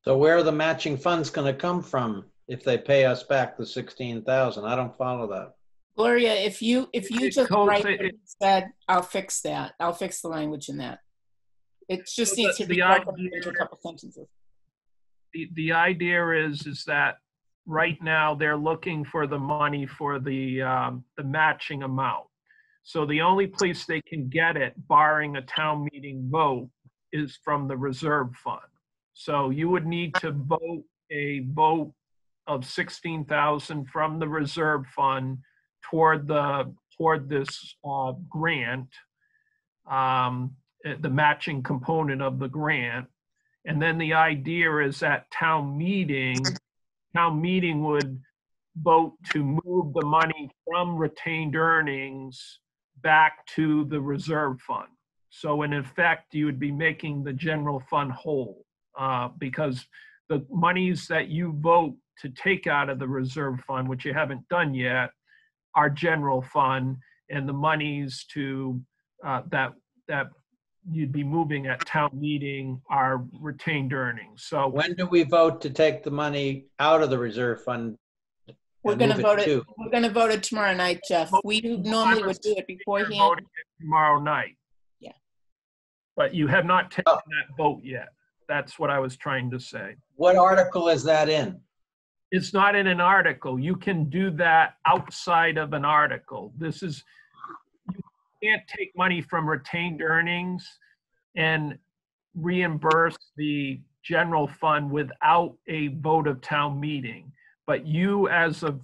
So where are the matching funds going to come from if they pay us back the 16,000? I don't follow that. Gloria, if you just goes- write what you said, I'll fix that. I'll fix the language in that. It just So needs to the be idea- broken into a couple sentences. The idea is that right now they're looking for the money for the matching amount. So the only place they can get it, barring a town meeting vote, is from the reserve fund. So you would need to vote a vote of 16,000 from the reserve fund toward this grant, the matching component of the grant. And then the idea is that town meeting would vote to move the money from retained earnings back to the reserve fund. So in effect, you would be making the general fund whole because the monies that you vote to take out of the reserve fund, which you haven't done yet, are general fund, and the monies to that you'd be moving at town meeting are retained earnings. So When do we vote to take the money out of the reserve fund? We're and going to move vote it. to? We're going to vote it tomorrow night, Jeff. We normally would do it beforehand. voting it tomorrow night. Yeah. But you have not taken that vote yet. That's what I was trying to say. What article is that in? It's not in an article. You can do that outside of an article. You can't take money from retained earnings and reimburse the general fund without a vote of town meeting. But you, as a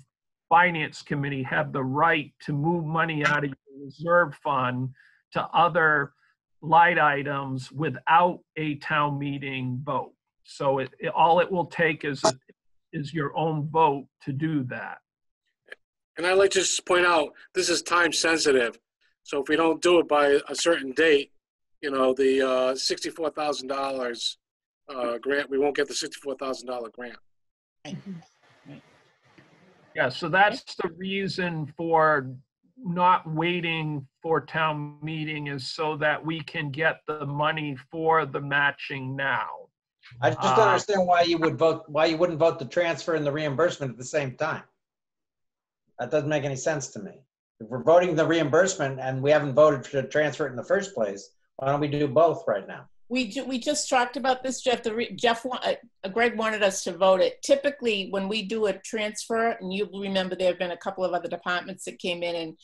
finance committee, have the right to move money out of your reserve fund to other line items without a town meeting vote. So all it will take is your own vote to do that. And I'd like to just point out, this is time sensitive. So if we don't do it by a certain date, the $64,000 grant, we won't get the $64,000 grant. Yeah, so that's the reason for not waiting for town meeting, is so that we can get the money for the matching now. I just don't understand why you wouldn't vote the transfer and the reimbursement at the same time. That doesn't make any sense to me. If we're voting the reimbursement and we haven't voted to transfer it in the first place, why don't we do both right now? We just talked about this, Jeff. Greg wanted us to vote it. Typically, when we do a transfer, and you remember there have been a couple of other departments that came in and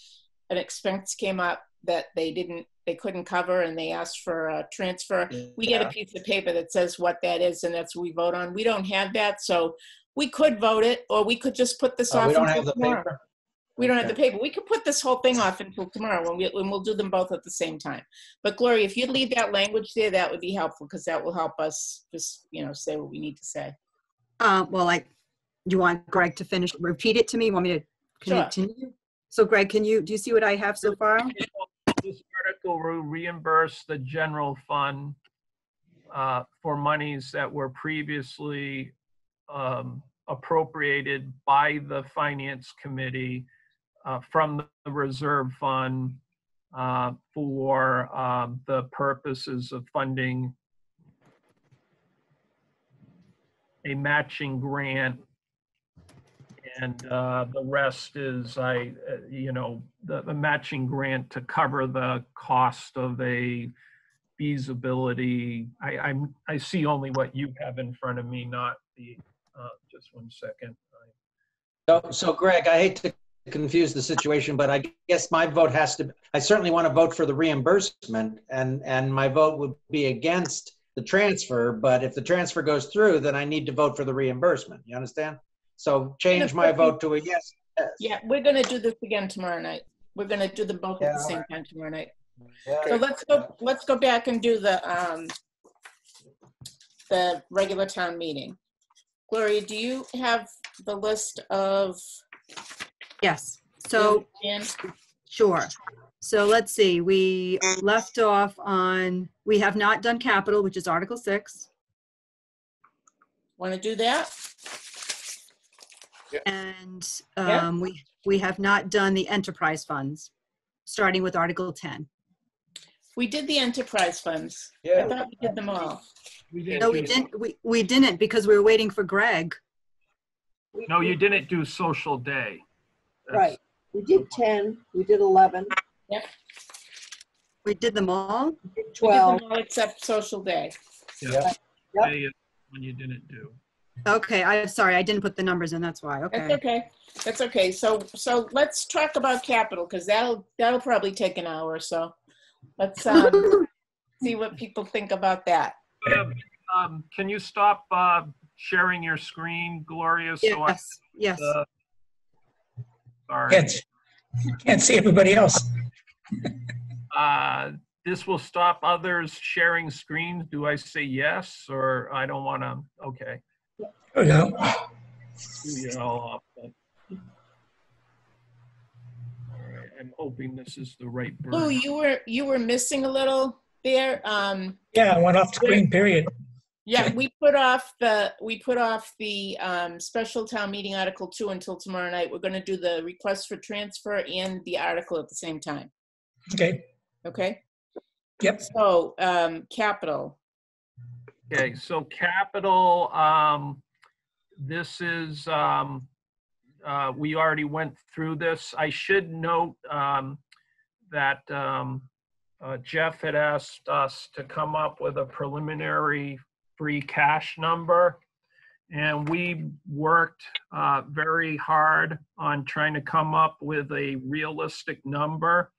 an expense came up that they couldn't cover, and they asked for a transfer. We get a piece of paper that says what that is, and that's what we vote on. We don't have that, so we could vote it, or we could just put this off. We don't have the tomorrow. paper? We don't have the paper. We could put this whole thing off until tomorrow when we'll do them both at the same time. But Gloria, if you'd leave that language there, that would be helpful, because that will help us just, say what we need to say. You want Greg to repeat it to me? You want me to continue? Sure. So Greg, do you see what I have so far? This article will reimburse the general fund for monies that were previously appropriated by the Finance Committee from the reserve fund for the purposes of funding a matching grant, and the rest is the matching grant to cover the cost of a feasibility. I see only what you have in front of me, not the just 1 second. So Greg, I hate to confuse the situation, but I guess my vote I certainly want to vote for the reimbursement, and my vote would be against the transfer, but if the transfer goes through, then I need to vote for the reimbursement. You understand? So change my vote to a yes. Yeah, we're going to do this again tomorrow night. We're going to do them both at the same time tomorrow night. Yeah. So let's go back and do the regular town meeting. Gloria, do you have the list of? Yes. So sure. So let's see. We left off on. We have not done capital, which is Article 6. Want to do that? And we have not done the enterprise funds, starting with Article 10. We did the enterprise funds. Yeah. I thought we did them all. No, we didn't. We didn't, because we were waiting for Greg. No, you didn't do social day. Right. We did 10, we did 11, Yep. We did them all. we did We did 12. them all except social day. Yeah. Yep. Day is when you didn't do. Okay, I'm sorry. I didn't put the numbers in. That's why. That's Okay. okay. That's okay. So let's talk about capital, because that'll probably take an hour or so. Let's see what people think about that. Can you stop sharing your screen, Gloria? So Yes. Sorry. Can't see everybody else. This will stop others sharing screens. Do I say yes, or I don't want to? Okay. There we go. You're all up. All right. I'm hoping this is the right Lou, version. you were missing a little there. Yeah, I went off screen, period. Yeah, we put off the special town meeting Article 2 until tomorrow night. We're going to do the request for transfer and the article at the same time. Okay. Okay. Yep. So capital. Okay, so capital, this is, we already went through this. I should note that Jeff had asked us to come up with a preliminary free cash number, and we worked very hard on trying to come up with a realistic number.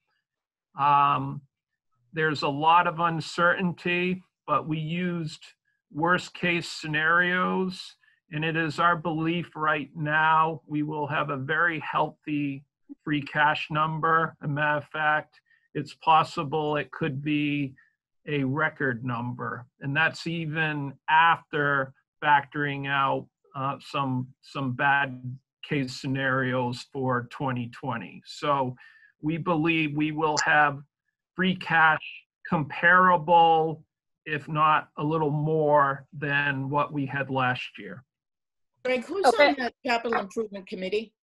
There's a lot of uncertainty, but we used worst case scenarios, and it is our belief right now we will have a very healthy free cash number. As a matter of fact, it's possible it could be a record number, and that's even after factoring out some bad case scenarios for 2020. So we believe we will have free cash comparable, if not a little more than what we had last year. Greg, who's Okay. on the capital improvement committee?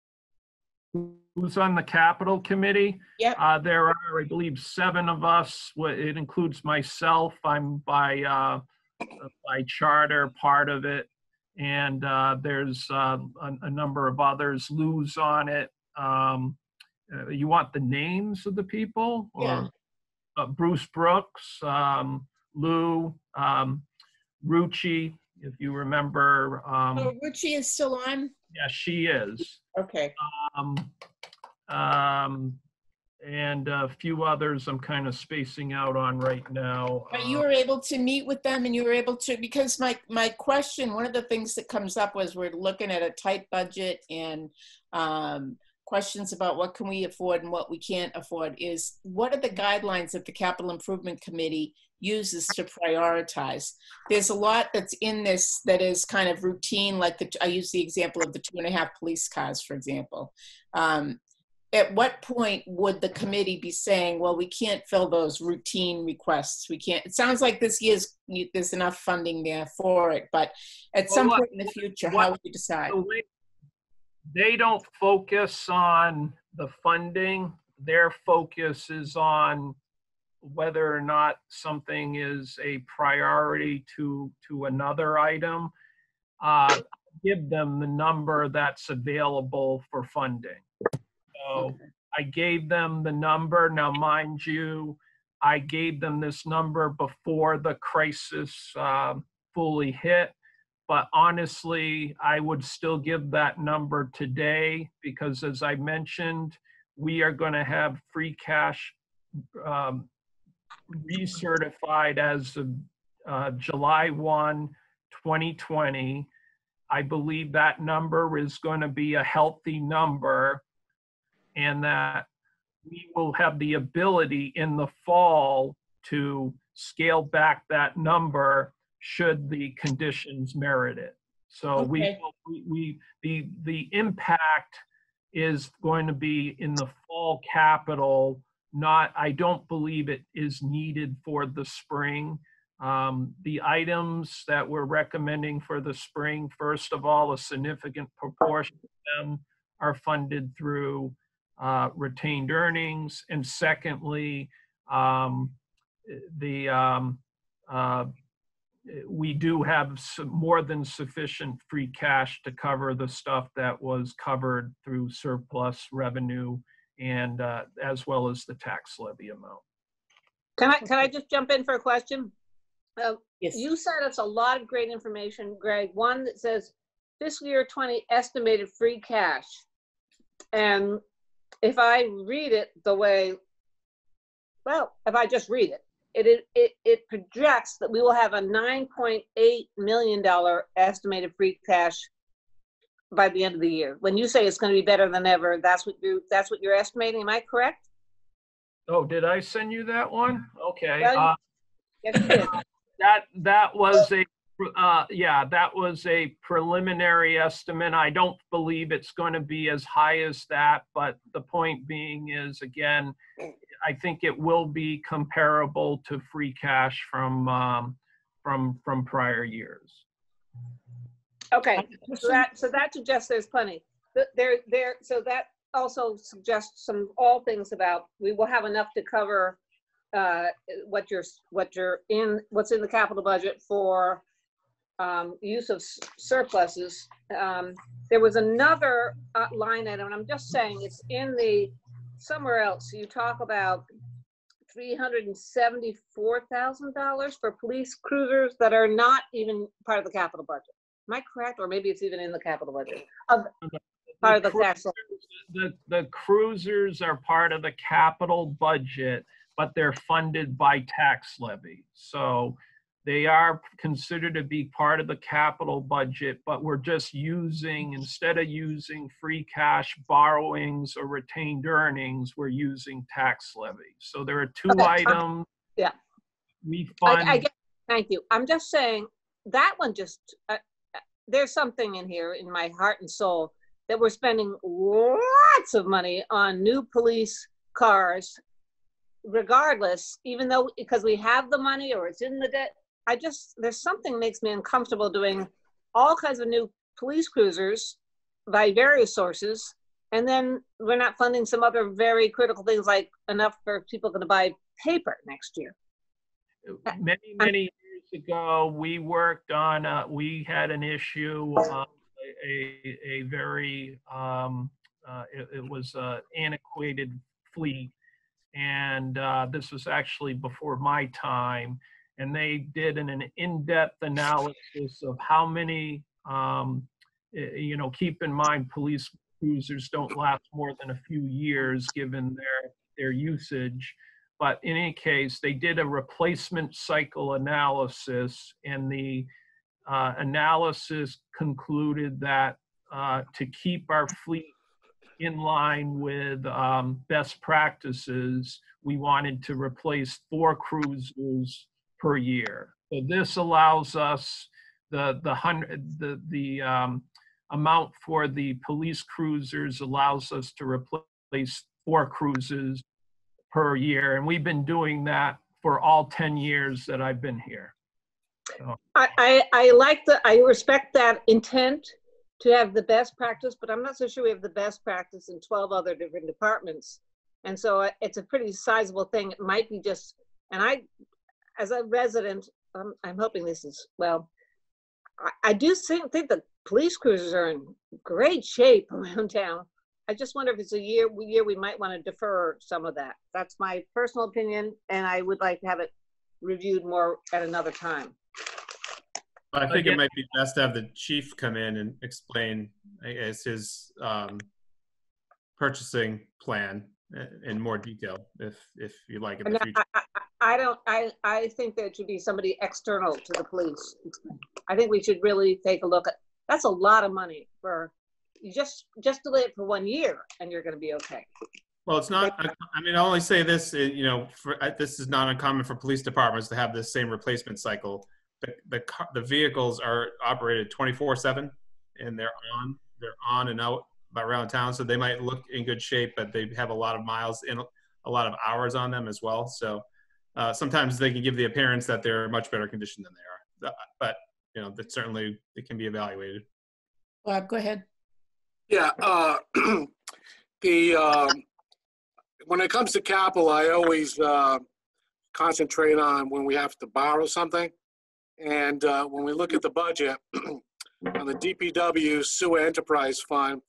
Who's on the capital committee? Yep. There are, I believe, 7 of us. It includes myself. I'm by by charter, part of it. And there's a number of others. Lou's on it. You want the names of the people? Or, Yeah. Bruce Brooks, Lou, Rucci, if you remember. Oh, Rucci is still on? Yeah, she is. Okay. And a few others I'm kind of spacing out on right now. But you were able to meet with them, and you were able to, because my question, one of the things that comes up was we're looking at a tight budget, and questions about what can we afford and what we can't afford is, what are the guidelines that the Capital Improvement Committee uses to prioritize? There's a lot that's in this that is kind of routine, like I use the example of the 2.5 police cars, for example. At what point would the committee be saying, well, we can't fill those routine requests? We can't, it sounds like this year's, there's enough funding there for it, but at some point in the future, how would you decide? They don't focus on the funding. Their focus is on whether or not something is a priority to another item. Give them the number that's available for funding. So I gave them the number. Now, mind you, I gave them this number before the crisis fully hit. But honestly, I would still give that number today because, as I mentioned, we are going to have free cash recertified as of July 1, 2020. I believe that number is going to be a healthy number, and that we will have the ability in the fall to scale back that number should the conditions merit it. So Okay. the impact is going to be in the fall capital. I don't believe it is needed for the spring. The items that we're recommending for the spring, first of all, a significant proportion of them are funded through retained earnings, and secondly, we do have more than sufficient free cash to cover the stuff that was covered through surplus revenue and as well as the tax levy amount. Can I just jump in for a question? Yes. You sent us a lot of great information, Greg. One that says fiscal year 20 estimated free cash. And if I read it the way, well, if I just read it, it projects that we will have a $9.8 million estimated free cash by the end of the year. When you say it's going to be better than ever, that's what you're estimating. Am I correct? Oh, did I send you that one? Okay. Yes, you did. That was a preliminary estimate. I don't believe it's going to be as high as that, but the point being is, again, I think it will be comparable to free cash from prior years. Okay, so that suggests there's plenty. So that also suggests all things about we will have enough to cover what's in the capital budget for use of surpluses. There was another line item, and I'm just saying it's in the somewhere else. You talk about $374,000 for police cruisers that are not even part of the capital budget. Am I correct? Or maybe it's even in the capital budget. Part of the cash. The cruisers are part of the capital budget, but they're funded by tax levy. So they are considered to be part of the capital budget, but we're just using, instead of using free cash borrowings or retained earnings, we're using tax levy. So there are two items. Yeah. We fund. I get, thank you. I'm just saying that one just, there's something in here in my heart and soul that we're spending lots of money on new police cars, regardless, even though, because we have the money or it's in the debt. There's something makes me uncomfortable doing all kinds of new police cruisers by various sources, and then we're not funding some other very critical things like enough for people going to buy paper next year. Many years ago, we worked on, we had an issue, a very, it was an antiquated fleet. And this was actually before my time. And they did an in-depth analysis of how many, keep in mind, police cruisers don't last more than a few years given their usage. But in any case, they did a replacement cycle analysis, and the analysis concluded that to keep our fleet in line with best practices, we wanted to replace 4 cruisers per year. So this allows us the amount for the police cruisers allows us to replace 4 cruisers per year, and we've been doing that for all 10 years that I've been here. So. I respect that intent to have the best practice, but I'm not so sure we have the best practice in 12 other different departments. And so it's a pretty sizable thing. It might be just, and I, as a resident, I'm hoping this is, well, I do think the police cruisers are in great shape around town. I just wonder if it's a year we might want to defer some of that. That's my personal opinion, and I would like to have it reviewed more at another time. I think it might be best to have the chief come in and explain, I guess, his purchasing plan in more detail, if you like in the future. I think there should be somebody external to the police. I think we should really take a look at, that's a lot of money for, you just delay it for 1 year and you're going to be okay. Well, it's not, I mean, I'll only say this, this is not uncommon for police departments to have this same replacement cycle. The vehicles are operated 24/7, and they're on and out around town. So they might look in good shape, but they have a lot of miles and a lot of hours on them as well. So sometimes they can give the appearance that they're in much better condition than they are. But that certainly it can be evaluated. Bob, go ahead. Yeah, when it comes to capital, I always concentrate on when we have to borrow something. And when we look at the budget on the DPW Sewer Enterprise Fund,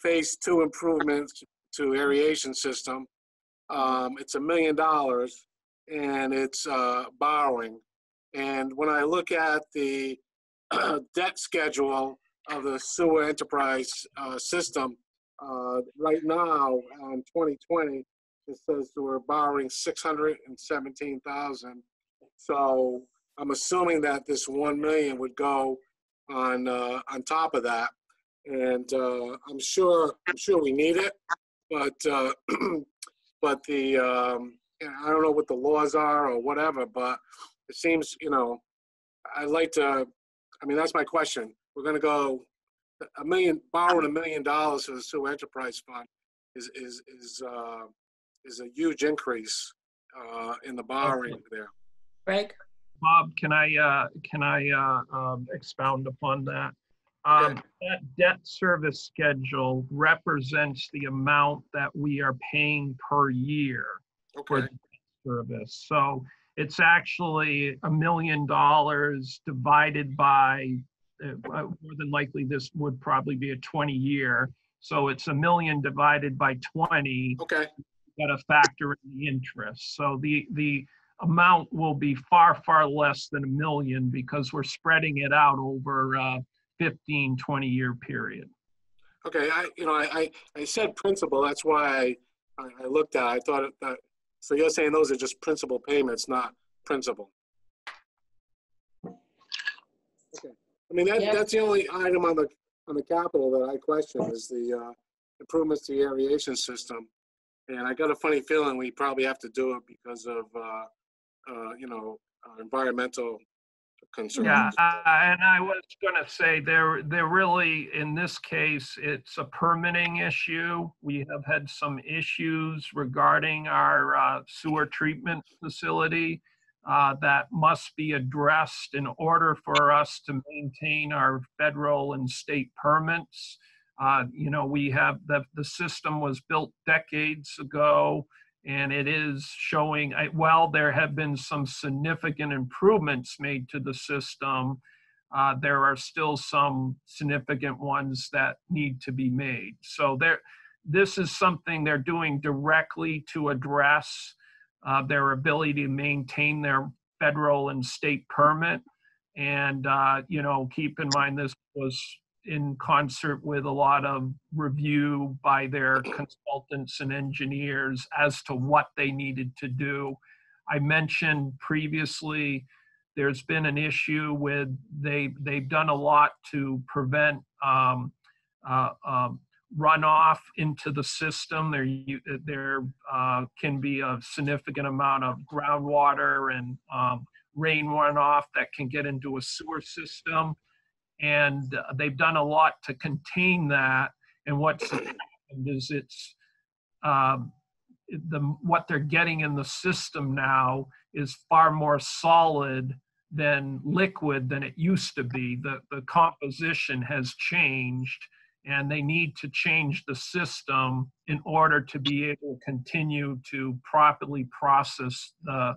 Phase 2 improvements to aeration system, it's $1 million, and it's borrowing. And when I look at the debt schedule of the Sewer Enterprise system, right now on 2020, it says we're borrowing $617,000. So I'm assuming that this $1 million would go on top of that, and I'm sure we need it, but but the I don't know what the laws are or whatever, but it seems I'd like to. I mean, that's my question. We're going to go borrowing $1 million for the Sewer Enterprise Fund is a huge increase in the borrowing there. Greg? Bob, can I expound upon that? That debt service schedule represents the amount that we are paying per year for the debt service. So it's actually $1 million divided by, more than likely this would probably be a 20-year. So it's $1 million divided by 20. Okay. You got to factor in the interest. So the amount will be far, far less than $1 million because we're spreading it out over a 15, 20-year period. Okay, I said principal. That's why I looked at it. I thought that. So you're saying those are just principal payments, not principal. Okay. I mean that's the only item on the capital that I question is the improvements to the aeration system, and I got a funny feeling we probably have to do it because of environmental concerns. Yeah, and I was going to say they're really, in this case, it's a permitting issue. We have had some issues regarding our sewer treatment facility that must be addressed in order for us to maintain our federal and state permits. We have the system was built decades ago, And it is showing, while there have been some significant improvements made to the system, there are still some significant ones that need to be made. So this is something they're doing directly to address their ability to maintain their federal and state permit. And, you know, keep in mind, this was in concert with a lot of review by their consultants and engineers as to what they needed to do. I mentioned previously, there's been an issue with they've done a lot to prevent runoff into the system. There can be a significant amount of groundwater and rain runoff that can get into a sewer system. And they've done a lot to contain that. And what's happened is what they're getting in the system now is far more solid than liquid than it used to be. The composition has changed, and they need to change the system in order to be able to continue to properly process the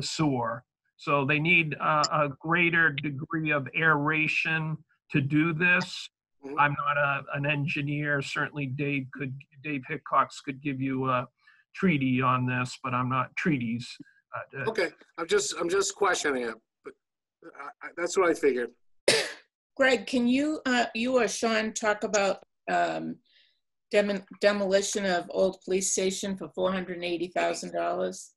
sewer. So they need a greater degree of aeration to do this. I'm not an engineer. Certainly Dave Hickox could give you a treaty on this, but I'm not treaties. Okay, I'm just questioning it. But that's what I figured. Greg, can you or Sean talk about demolition of old police station for $480,000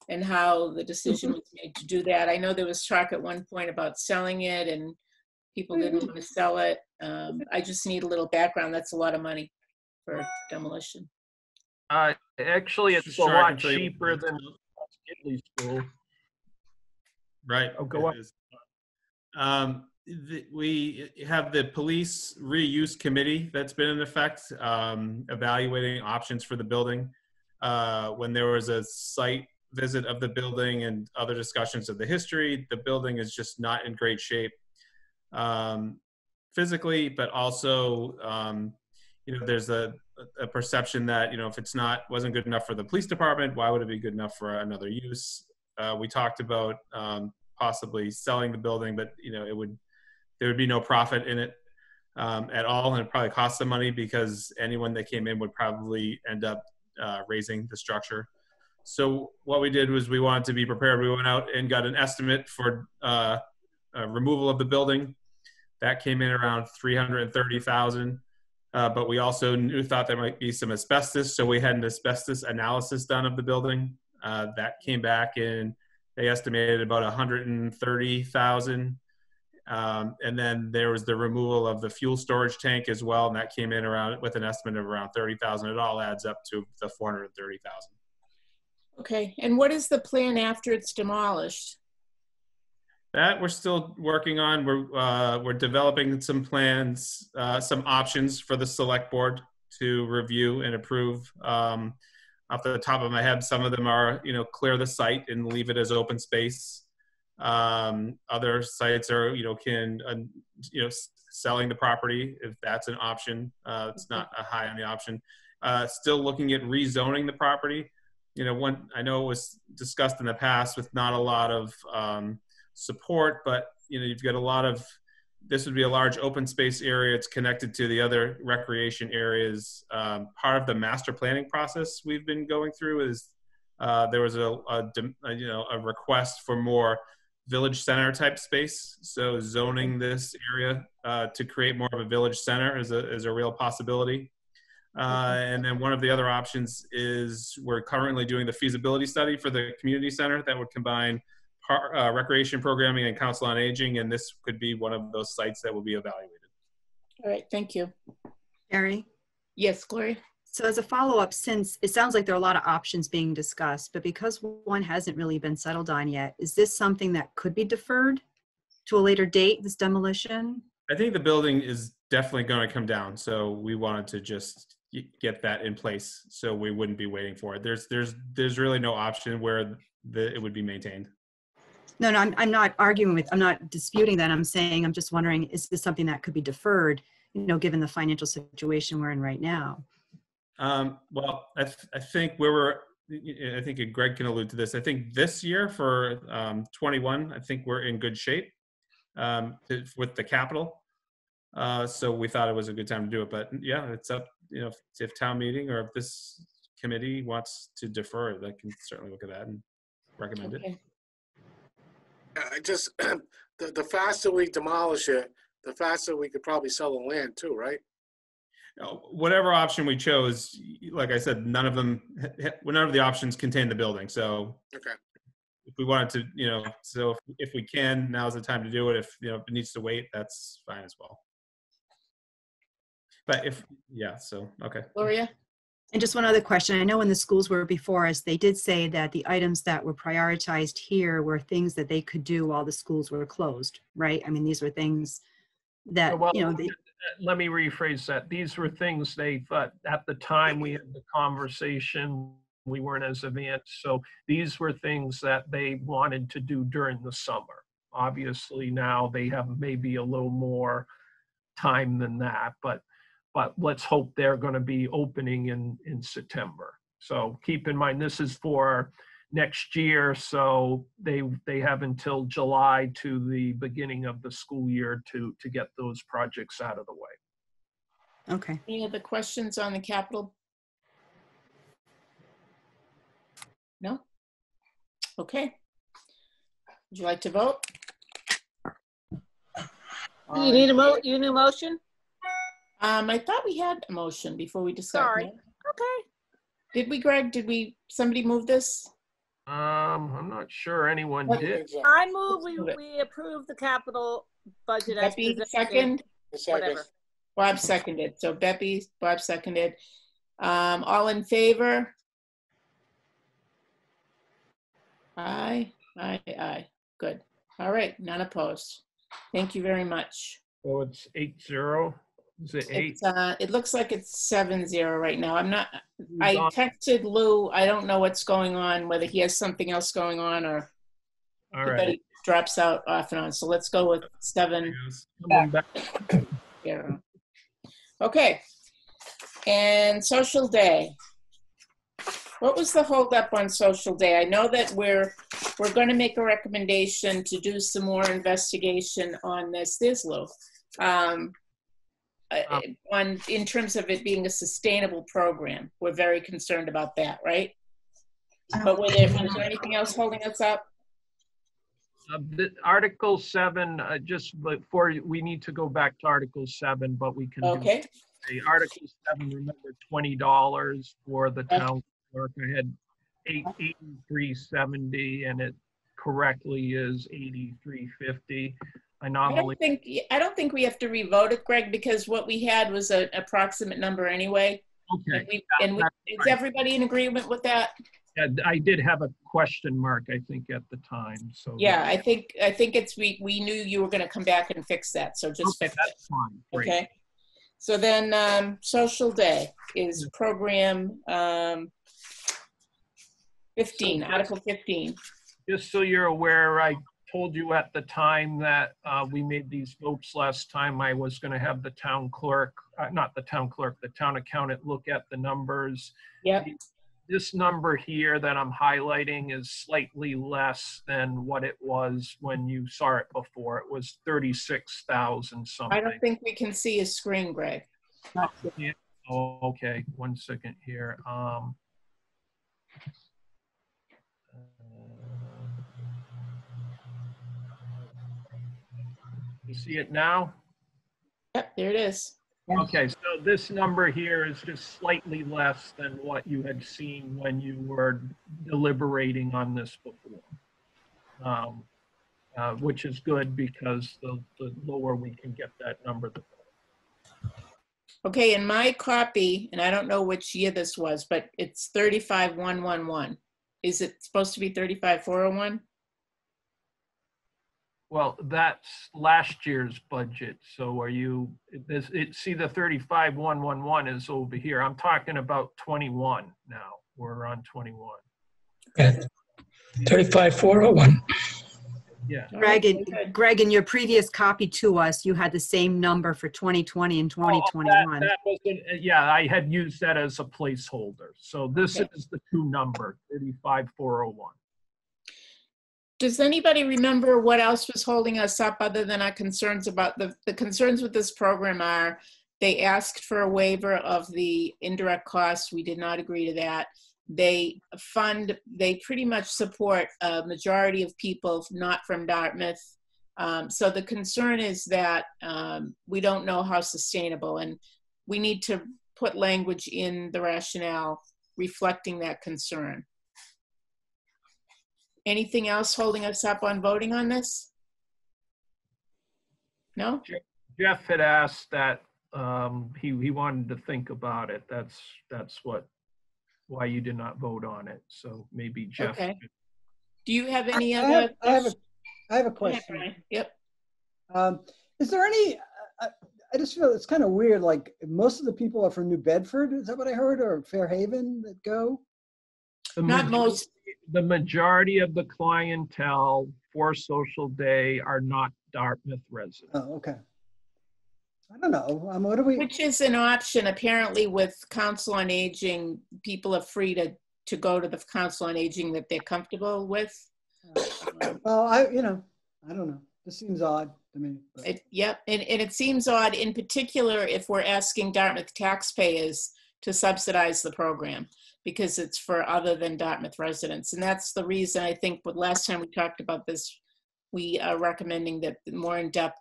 and how the decision was made to do that? I know there was talk at one point about selling it and people didn't want to sell it. I just need a little background. That's a lot of money for demolition. Actually, it's a Sure, I lot can tell you- cheaper than Italy School. Right. Oh, go it is. We have the police reuse committee that's been in effect, evaluating options for the building. When there was a site visit of the building and other discussions of the history, the building is just not in great shape physically, but also, you know, there's a perception that, you know, if it's wasn't good enough for the police department, why would it be good enough for another use? We talked about possibly selling the building, but, you know, there would be no profit in it at all, and it probably cost some money because anyone that came in would probably end up raising the structure. So what we did was we wanted to be prepared. We went out and got an estimate for removal of the building. That came in around $330,000. But we also thought there might be some asbestos, so we had an asbestos analysis done of the building. That came back and they estimated about $130,000. And then there was the removal of the fuel storage tank as well, and that came in around with an estimate of around $30,000. It all adds up to the $430,000. Okay, and what is the plan after it's demolished? That we're still working on. We're developing some plans, some options for the select board to review and approve. Off the top of my head, some of them are, you know, clear the site and leave it as open space. Other sites are, you know, selling the property if that's an option. It's not a high on the option. Still looking at rezoning the property. You know, I know it was discussed in the past with not a lot of support, but you know, you've got this would be a large open space area. It's connected to the other recreation areas. Part of the master planning process we've been going through is there was a request for more village center type space. So zoning this area to create more of a village center is a real possibility. And then one of the other options is we're currently doing the feasibility study for the community center that would combine recreation programming and council on aging, and this could be one of those sites that will be evaluated. All right, thank you. Gary? Yes, Gloria? So as a follow-up, since it sounds like there are a lot of options being discussed, but because one hasn't really been settled on yet, is this something that could be deferred to a later date, this demolition? I think the building is definitely going to come down, so we wanted to just get that in place so we wouldn't be waiting for it. There's really no option where it would be maintained. No, I'm not arguing I'm not disputing that. I'm saying, I'm just wondering, is this something that could be deferred, you know, given the financial situation we're in right now? Well, I think where we're I think Greg can allude to this. I think this year for 21, I think we're in good shape with the capital. So we thought it was a good time to do it. But yeah, it's up, if town meeting or if this committee wants to defer it, I can certainly look at that and recommend it. I just, the faster we demolish it, the faster we could probably sell the land too, right? Whatever option we chose, like I said, none of the options contain the building. So Okay. if we wanted to, so if we can, now's the time to do it. If, it needs to wait, that's fine as well. But okay. Gloria? And just one other question. I know when the schools were before us, they did say that the items that were prioritized here were things that they could do while the schools were closed, right? I mean, these were things that, Well, let me rephrase that. These were things they thought at the time we had the conversation, we weren't as advanced. So these were things that they wanted to do during the summer. Obviously now they have maybe a little more time than that, but let's hope they're going to be opening in September. So keep in mind, this is for next year. So they have until July to the beginning of the school year to get those projects out of the way. okay. Any other questions on the capital? No? Okay. Would you like to vote? You need a motion? I thought we had a motion before we discussed. Sorry. No? Okay. Did we, Greg? Somebody move this? I'm not sure anyone What- did. I move we approve the capital budget as Beppy, presented. second? Whatever. Bob seconded. So Bob seconded. All in favor? Aye. Good. All right, none opposed. Thank you very much. So it's 8-0. Is it 8? It looks like it's 7-0 right now. I texted Lou. I don't know what's going on, whether he has something else going on or All but right. he drops out off and on. So let's go with 7. Coming back. Yeah. Okay. And social day. What was the holdup on social day? I know that we're going to make a recommendation to do some more investigation on this. There's Lou. In terms of it being a sustainable program. We're very concerned about that, right? But was there anything else holding us up? Article 7, just before we need to go back to Article 7, but we can Okay. do Article 7. Remember $20 for the town clerk. I had 83.70, and it correctly is 83.50. I don't think we have to revote it, Greg, because what we had was an approximate number anyway. Okay. Is everybody in agreement with that? Yeah, I did have a question mark, I think, at the time. So Yeah, I think it's we knew you were going to come back and fix that, so just okay, fix that's it. fine. Great. Okay. So then social day is program 15, Article 15. Just so you're aware, I told you at the time that we made these votes last time, I was going to have the town clerk, not the town clerk, the town accountant look at the numbers. Yep. This number here that I'm highlighting is slightly less than what it was when you saw it before. It was 36,000 something. I don't think we can see a screen, Greg. Yeah. Oh, okay, 1 second here. You see it now? Yep, there it is. Okay, so this number here is just slightly less than what you had seen when you were deliberating on this before, which is good because the lower we can get that number, the better. Okay, in my copy, and I don't know which year this was, but it's 35,111. Is it supposed to be 35,401? Well, that's last year's budget. So are you, see the 35,111 is over here. I'm talking about 21 now. We're on 21. Yeah. 35,401. Yeah. All right, very good. Greg, in your previous copy to us, you had the same number for 2020 and 2021. That wasn't, yeah, I had used that as a placeholder. So this Okay. is the true number, 35,401. Does anybody remember what else was holding us up other than our concerns about the concerns with this program are they asked for a waiver of the indirect costs. We did not agree to that. They pretty much support a majority of people not from Dartmouth. So the concern is that we don't know how sustainable, and we need to put language in the rationale reflecting that concern. Anything else holding us up on voting on this? No? Jeff had asked that he wanted to think about it. That's why you did not vote on it. So maybe Jeff. Okay. Do you have any I other? have a question. Yep. Is there any, I just feel it's kind of weird, like most of the people are from New Bedford, is that what I heard, or Fairhaven that go? Not most. The majority of the clientele for Social Day are not Dartmouth residents. Oh, okay. I don't know. What do we? Which is an option. Apparently with Council on Aging, people are free to go to the Council on Aging that they're comfortable with. Well, I don't know. This seems odd to me. But. Yep, and it seems odd in particular if we're asking Dartmouth taxpayers to subsidize the program because it's for other than Dartmouth residents. And that's the reason I think last time we talked about this, we are recommending that more in-depth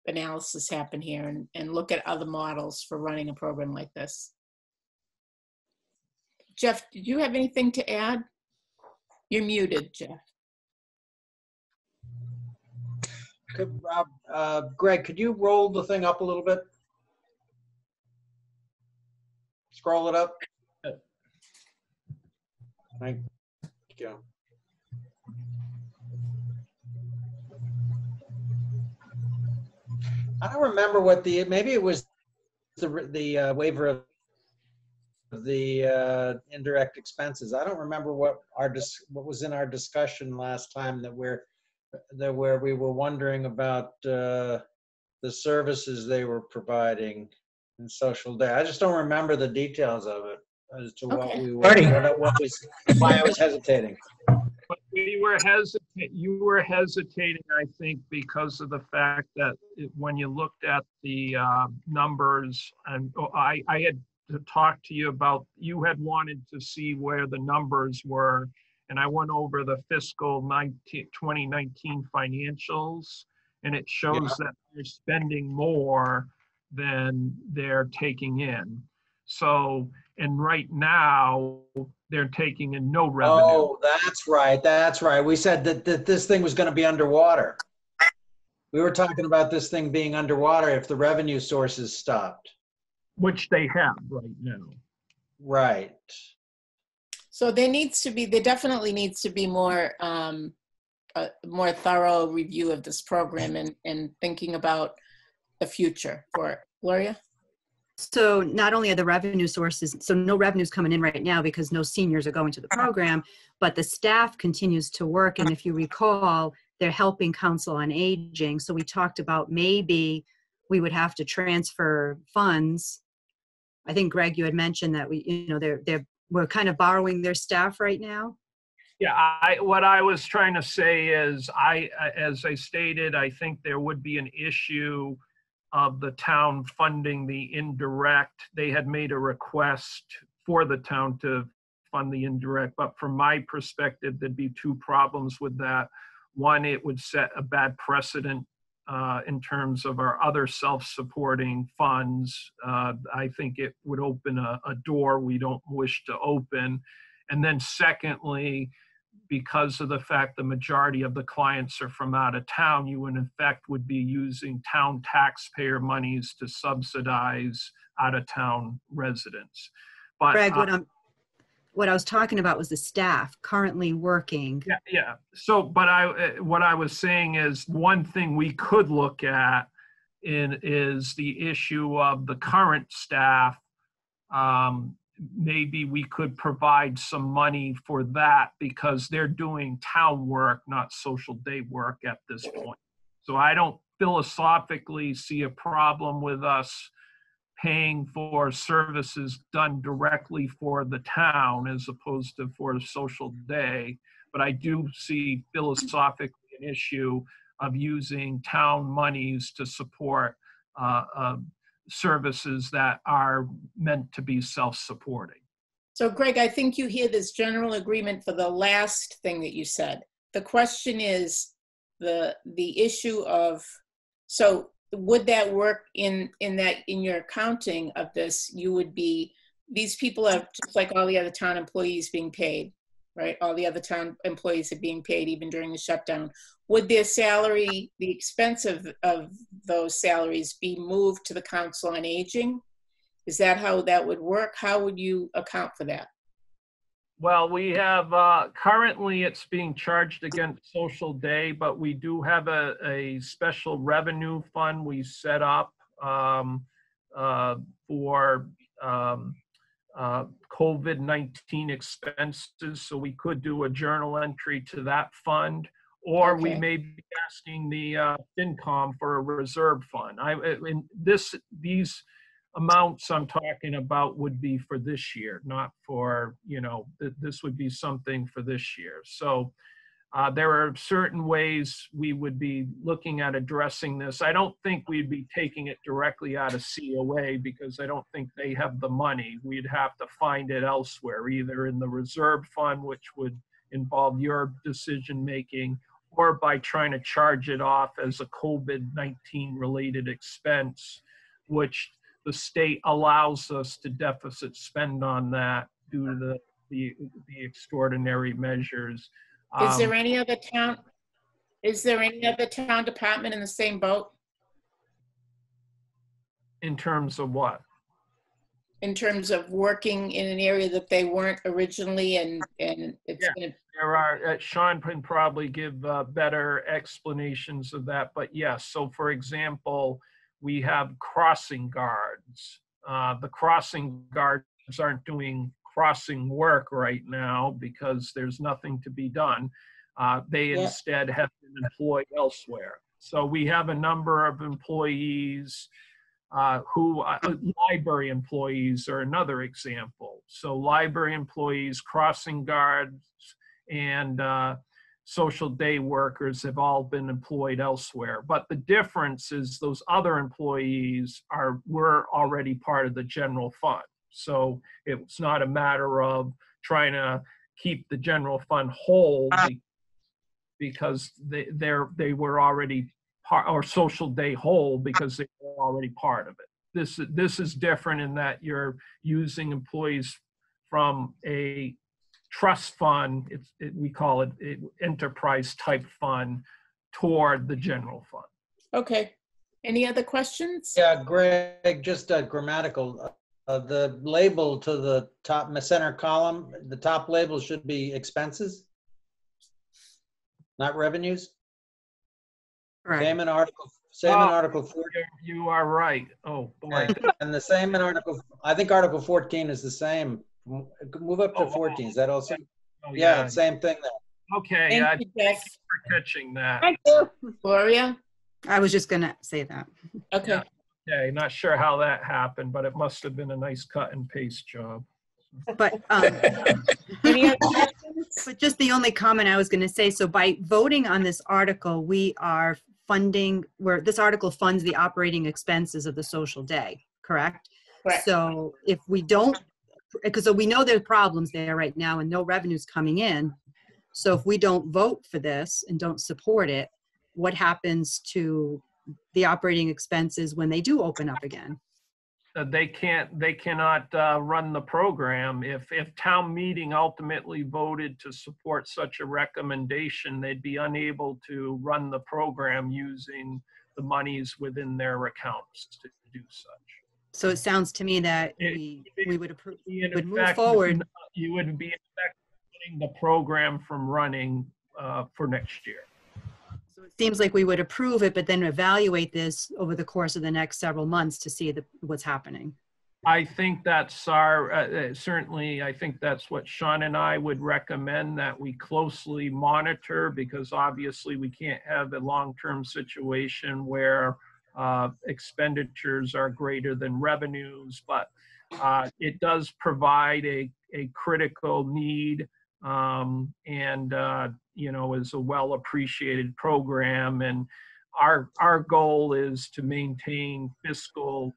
analysis happen here and look at other models for running a program like this. Jeff, did you have anything to add? You're muted, Jeff. Greg, could you roll the thing up a little bit? Scroll it up. Thank you. I don't remember what maybe it was the waiver of the indirect expenses. I don't remember what was in our discussion last time where we were wondering about the services they were providing in Social Day. I just don't remember the details of it as to what we were, why I was hesitating. But you were hesitating, I think, because of the fact that when you looked at the numbers, and I had to talk to you about, you had wanted to see where the numbers were, and I went over the fiscal 2019 financials, and it shows that they're spending more than they're taking in. So, and right now, they're taking in no revenue. Oh, that's right. That's right. We said that this thing was going to be underwater. We were talking about this thing being underwater if the revenue sources stopped. Which they have right now. Right. So there definitely needs to be more, a more thorough review of this program and thinking about the future for it. Gloria? So not only are the revenue sources, so no revenue's coming in right now because no seniors are going to the program, but the staff continues to work. And if you recall, they're helping Council on Aging. So we talked about maybe we would have to transfer funds. I think, Greg, you had mentioned that we're kind of borrowing their staff right now. Yeah, what I was trying to say is, as I stated, I think there would be an issue of the town funding the indirect. They had made a request for the town to fund the indirect, but from my perspective, there'd be two problems with that. One, it would set a bad precedent in terms of our other self-supporting funds. I think it would open a door we don't wish to open. And then secondly, because of the fact the majority of the clients are from out of town, you in effect would be using town taxpayer monies to subsidize out of town residents. But Greg, what I was talking about was the staff currently working. Yeah. So, but what I was saying is one thing we could look at is the issue of the current staff maybe we could provide some money for that because they're doing town work, not social day work at this point. So I don't philosophically see a problem with us paying for services done directly for the town as opposed to for a social day. But I do see philosophically an issue of using town monies to support services that are meant to be self-supporting. So Greg, I think you hear this general agreement for the last thing that you said. The question is the issue of, so would that work in your accounting of this? You would be, these people are just like all the other town employees being paid, right? All the other town employees are being paid even during the shutdown. Would their salary, the expense of those salaries be moved to the Council on Aging? Is that how that would work? How would you account for that? Well, we have, currently it's being charged against social day, but we do have a special revenue fund we set up for COVID-19 expenses. So we could do a journal entry to that fund, or we may be asking the FinCom for a reserve fund. These amounts I'm talking about would be for this year, not for, this would be something for this year. So there are certain ways we would be looking at addressing this. I don't think we'd be taking it directly out of COA because I don't think they have the money. We'd have to find it elsewhere, either in the reserve fund, which would involve your decision making, or by trying to charge it off as a COVID-19 related expense, which the state allows us to deficit spend on that due to the extraordinary measures. Is there any other town department in the same boat? In terms of what? In terms of working in an area that they weren't originally, and it's gonna... There are, Sean can probably give better explanations of that, but yes. So for example, we have crossing guards. The crossing guards aren't doing crossing work right now because there's nothing to be done. They instead have been employed elsewhere. So we have a number of employees who, library employees are another example. So library employees, crossing guards, and social day workers have all been employed elsewhere. But the difference is those other employees were already part of the general fund. So it's not a matter of trying to keep the general fund whole because they were already part, or social day whole because they were already part of it. This is different in that you're using employees from a trust fund, we call it enterprise type fund, toward the general fund. Okay. Any other questions? Yeah, Greg, just grammatical. The label to the top center column, the top label should be expenses, not revenues. Correct. Same in Article 4. You are right. Oh boy. And the same in I think Article 14 is the same. Move up to 14. Is that also? Oh, yeah, same thing there. Okay. Thank you, Thank Jeff. you for catching that. Thank you. Gloria? I was just going to say that. Okay. Okay, not sure how that happened, but it must have been a nice cut and paste job. But Any other questions? But just the only comment I was going to say, so by voting on this article, we are funding, this article funds the operating expenses of the social day, correct? Correct. So if we don't, because we know there's problems there right now and no revenue's coming in. So if we don't vote for this and don't support it, what happens to the operating expenses when they do open up again? They cannot run the program. If town meeting ultimately voted to support such a recommendation, they'd be unable to run the program using the monies within their accounts to do such. So it sounds to me that we would approve, would move fact, forward. You would be in fact putting the program from running for next year. So it seems like we would approve it, but then evaluate this over the course of the next several months to see what's happening. I think that's our, certainly, I think that's what Sean and I would recommend, that we closely monitor, because obviously we can't have a long-term situation where expenditures are greater than revenues, but it does provide a critical need, and you know, is a well-appreciated program. And our goal is to maintain fiscal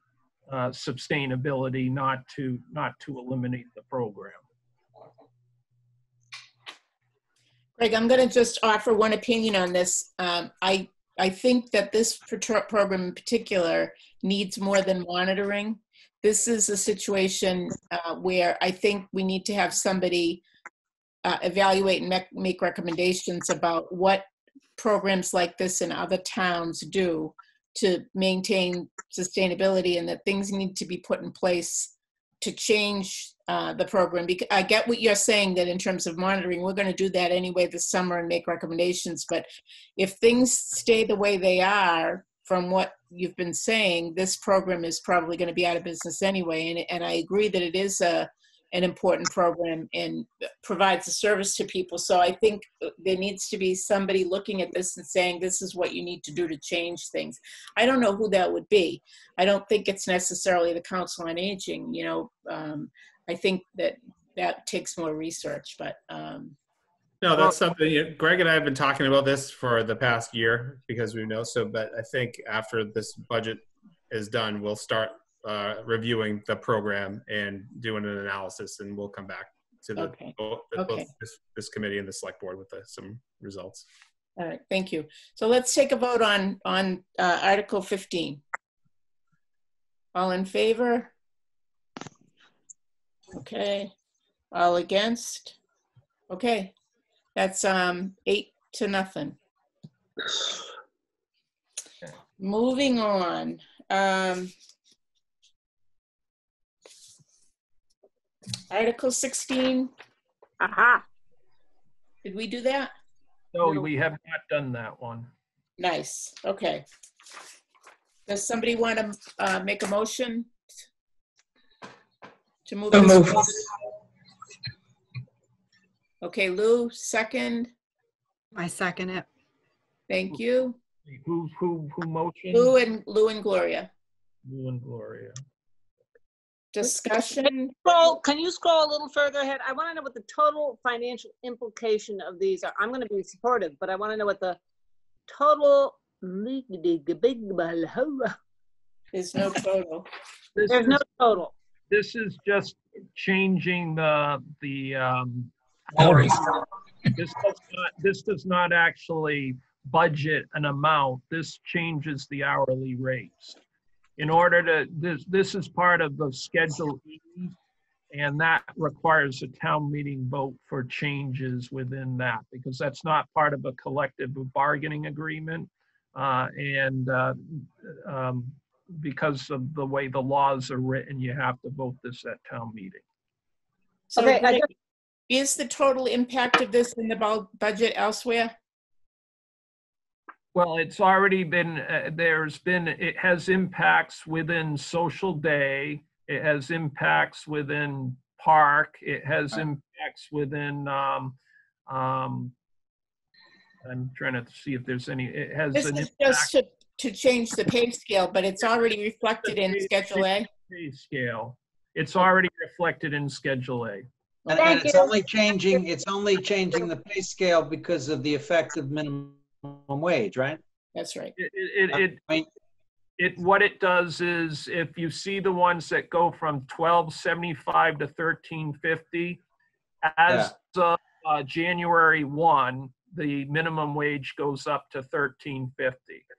sustainability, not to eliminate the program. Greg, I'm going to just offer one opinion on this. I think that this program in particular needs more than monitoring. This is a situation where I think we need to have somebody evaluate and make recommendations about what programs like this in other towns do to maintain sustainability, and that things need to be put in place to change the program. Because I get what you're saying, that in terms of monitoring, we're going to do that anyway this summer and make recommendations. But if things stay the way they are, from what you've been saying, this program is probably going to be out of business anyway. And I agree that it is an important program and provides a service to people. So I think there needs to be somebody looking at this and saying, this is what you need to do to change things. I don't know who that would be. I don't think it's necessarily the Council on Aging. You know, I think that takes more research, but. No, that's something, Greg and I have been talking about this for the past year, because we know so, but I think after this budget is done, we'll start reviewing the program and doing an analysis, and we'll come back to both this committee and the select board with some results. All right, thank you. So let's take a vote on Article 15. All in favor? Okay. All against? Okay. That's 8-0. Moving on. Article 16. Aha. Did we do that? No, we have not done that one. Nice. Okay. Does somebody want to make a motion to move? Okay, Lou, second. I second it. Thank you. Who motioned? Lou and Gloria. Lou and Gloria. Discussion. Can you scroll a little further ahead? I want to know what the total financial implication of these are. I'm going to be supportive, but I want to know what the total. There's no total. There's no total. This is just changing the Salaries. This does not actually budget an amount. This changes the hourly rates. In order to, this is part of the Schedule E, and that requires a town meeting vote for changes within that, because that's not part of a collective bargaining agreement. Because of the way the laws are written, you have to vote this at town meeting. So Okay, is the total impact of this in the budget elsewhere? Well, it's already been, it has impacts within social day. It has impacts within park. It has impacts within, I'm trying to see if there's any, it has This an is impact. just to change the pay scale, but it's already reflected in Schedule A. Pay scale. It's already reflected in Schedule A. And it's only changing the pay scale because of the effective minimum wage, right? That's right. What it does is, if you see the ones that go from $12.75 to $13.50, as of January 1, the minimum wage goes up to $13.50.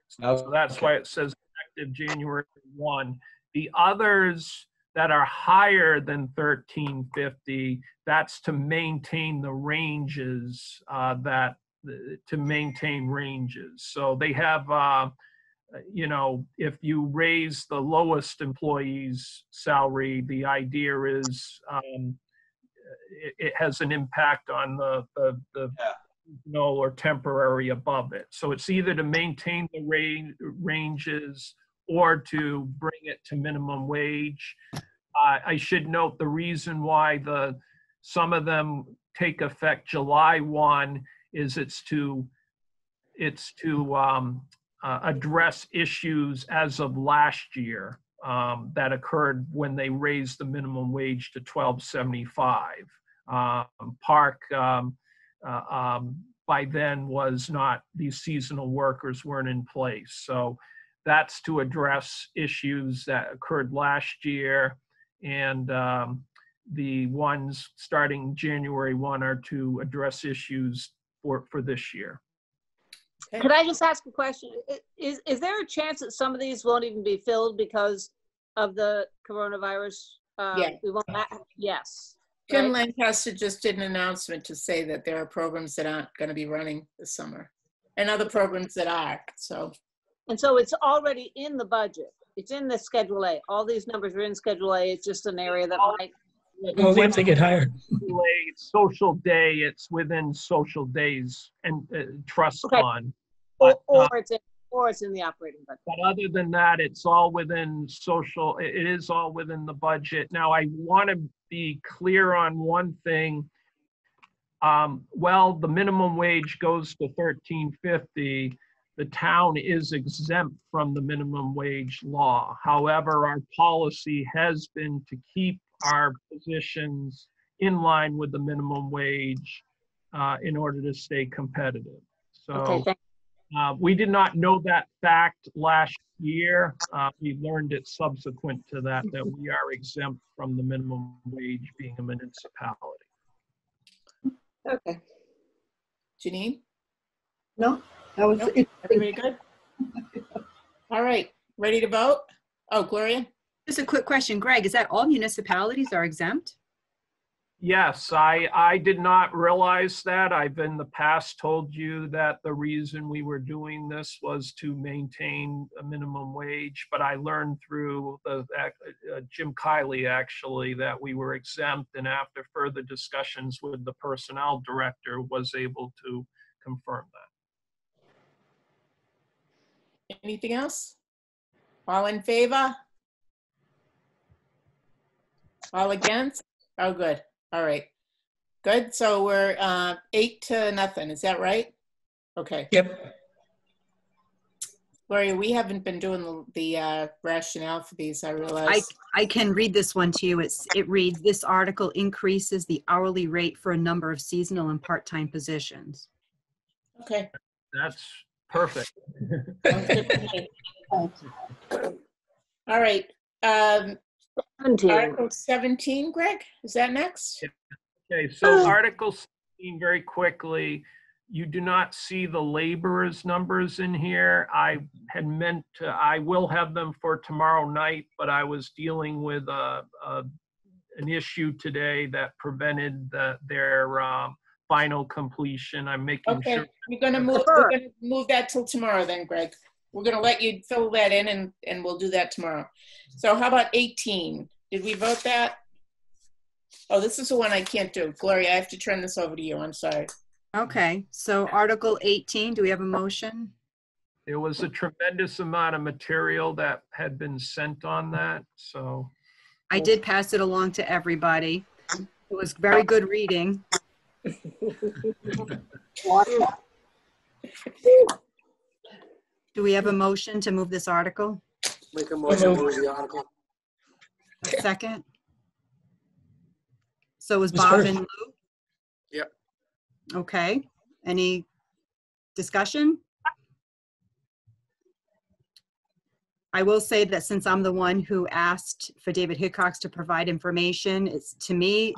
So that's why it says effective January 1. The others that are higher than $13.50, that's to maintain the ranges, to maintain ranges. So they have, you know, if you raise the lowest employee's salary, the idea is it has an impact on the seasonal or temporary above it. So it's either to maintain the ranges or to bring it to minimum wage. I should note the reason why some of them take effect July 1 is it's to address issues as of last year that occurred when they raised the minimum wage to $12.75. Park by then was not, these seasonal workers weren't in place. So that's to address issues that occurred last year. And the ones starting January 1 are to address issues for this year. Could I just ask a question? Is there a chance that some of these won't even be filled because of the coronavirus? Yeah. We won't. Yes. Tim right? Lancaster just did an announcement to say that there are programs that aren't going to be running this summer and other programs that are, so. And so it's already in the budget. It's in the Schedule A. All these numbers are in Schedule A. It's just an area that might. Only if they get hired. It's social day, it's within social days and trust Okay. fund. Or But, it's in the operating budget. but other than that, it's all within social, it is all within the budget. Now, I want to be clear on one thing. Well, the minimum wage goes to $13.50. The town is exempt from the minimum wage law. However, our policy has been to keep our positions in line with the minimum wage in order to stay competitive. So Okay, thank we did not know that fact last year. We learned it subsequent to that we are exempt from the minimum wage being a municipality. Okay. Janine? No, that was Nope. it. Everybody good? All right, ready to vote? Oh, Gloria? Just a quick question, Greg, is that all municipalities are exempt? Yes, I did not realize that. I've in the past told you that the reason we were doing this was to maintain a minimum wage, but I learned through Jim Kiley actually that we were exempt, and after further discussions with the personnel director was able to confirm that. Anything else? All in favor? All against? Oh, good. All right. Good. So we're 8-0, is that right? Okay. Yep. Gloria, we haven't been doing the rationale for these, I realize. I can read this one to you. It reads, this article increases the hourly rate for a number of seasonal and part-time positions. Okay. That's perfect. Sounds good to me. All right. 17. Article 17, Greg, is that next? Okay, so Article 16, very quickly, you do not see the laborers numbers in here. I had meant to, I will have them for tomorrow night, but I was dealing with an issue today that prevented their final completion. I'm making Okay, sure. we're gonna move that till tomorrow then, Greg. We're gonna let you fill that in and we'll do that tomorrow. So how about 18? Did we vote that? Oh, this is the one I can't do. Gloria, I have to turn this over to you. I'm sorry. Okay, so Article 18, do we have a motion? There was a tremendous amount of material that had been sent on that, so. I did pass it along to everybody. It was very good reading. Do we have a motion to move this article? Make a motion to move the article. A second? So it was Who's Bob first? and Lou? Yep. Okay, any discussion? I will say that since I'm the one who asked for David Hickox to provide information, it's to me,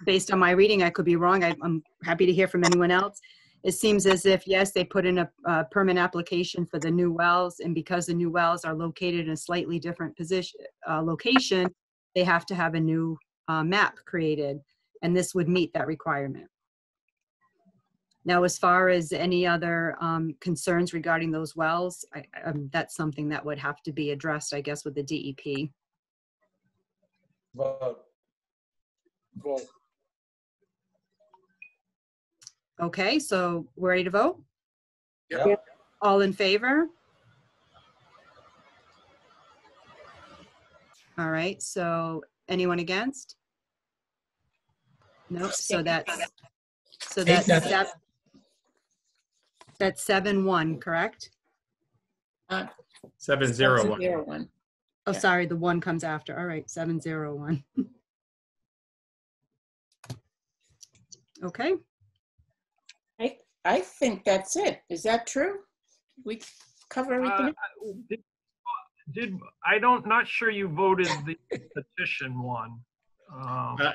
based on my reading, I could be wrong. I'm happy to hear from anyone else. It seems as if, yes, they put in a permit application for the new wells, and because the new wells are located in a slightly different location, they have to have a new map created, and this would meet that requirement. Now, as far as any other concerns regarding those wells, that's something that would have to be addressed, I guess, with the DEP. Vote. Vote. Okay, so we're ready to vote? Yep. All in favor? All right, so Anyone against? Nope, so that's Eight, nothing. that's 7-1, correct? 701. 701. Oh, Yeah. sorry, the 1 comes after. All right, 701. Okay, I think that's it. Is that true? We cover everything? Not sure you voted the petition one.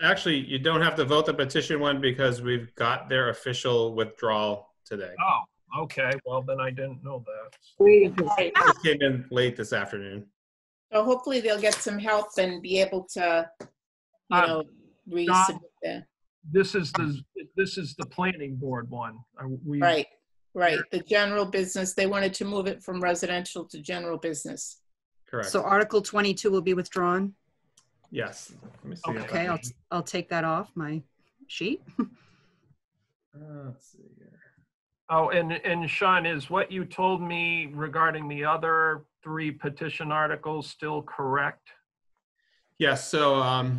Actually, you don't have to vote the petition one because we've got their official withdrawal today. Oh, okay. Well, then I didn't know that. Waiting for Right. It came in late this afternoon. So hopefully they'll get some help and be able to, resubmit that. This is the planning board one. Right. The general business, they wanted to move it from residential to general business. Correct. so Article 22 will be withdrawn. Yes. Let me see. if I Okay, can- I'll take that off my sheet. let's see here. Oh, and Sean, is what you told me regarding the other 3 petition articles still correct? Yes. So,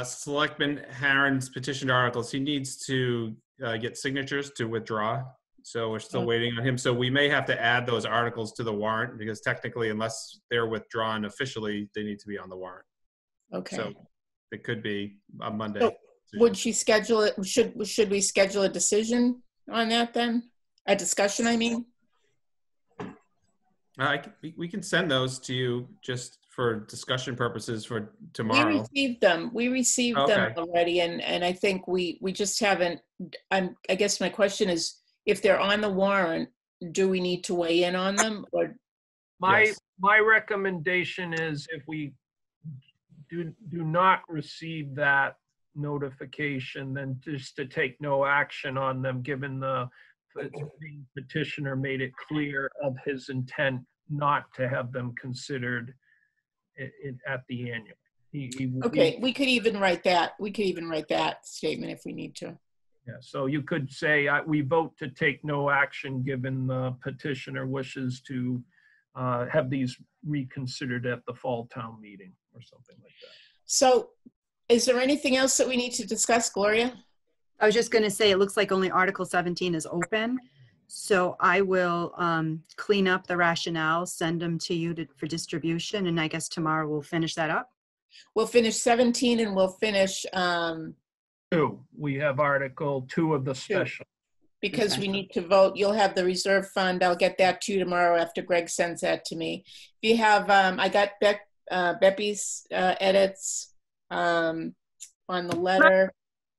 Selectman Harron's petition articles, he needs to get signatures to withdraw. So we're still waiting on him. So we may have to add those articles to the warrant because technically, unless they're withdrawn officially, they need to be on the warrant. Okay. So it could be on Monday. So would she schedule it? Should we schedule a decision on that then? A discussion, I mean? We can send those to you just for discussion purposes for tomorrow. We received them Okay. already, and I think we just haven't. I guess my question is, if they're on the warrant, do we need to weigh in on them, or? Yes. My recommendation is if we do not receive that notification, then just to take no action on them, given the petitioner made it clear of his intent not to have them considered at the annual. Okay, we could even write that. We could even write that statement if we need to. Yeah, so you could say, we vote to take no action given the petitioner wishes to have these reconsidered at the fall town meeting or something like that. So is there anything else that we need to discuss, Gloria? I was just going to say, it looks like only Article 17 is open. So I will clean up the rationale, send them to you for distribution, and I guess tomorrow we'll finish that up. We'll finish 17 and we'll finish, 2, we have Article 2 of the special. because we need to vote. You'll have the reserve fund. I'll get that to you tomorrow after Greg sends that to me. If you have, I got Beppy's edits on the letter.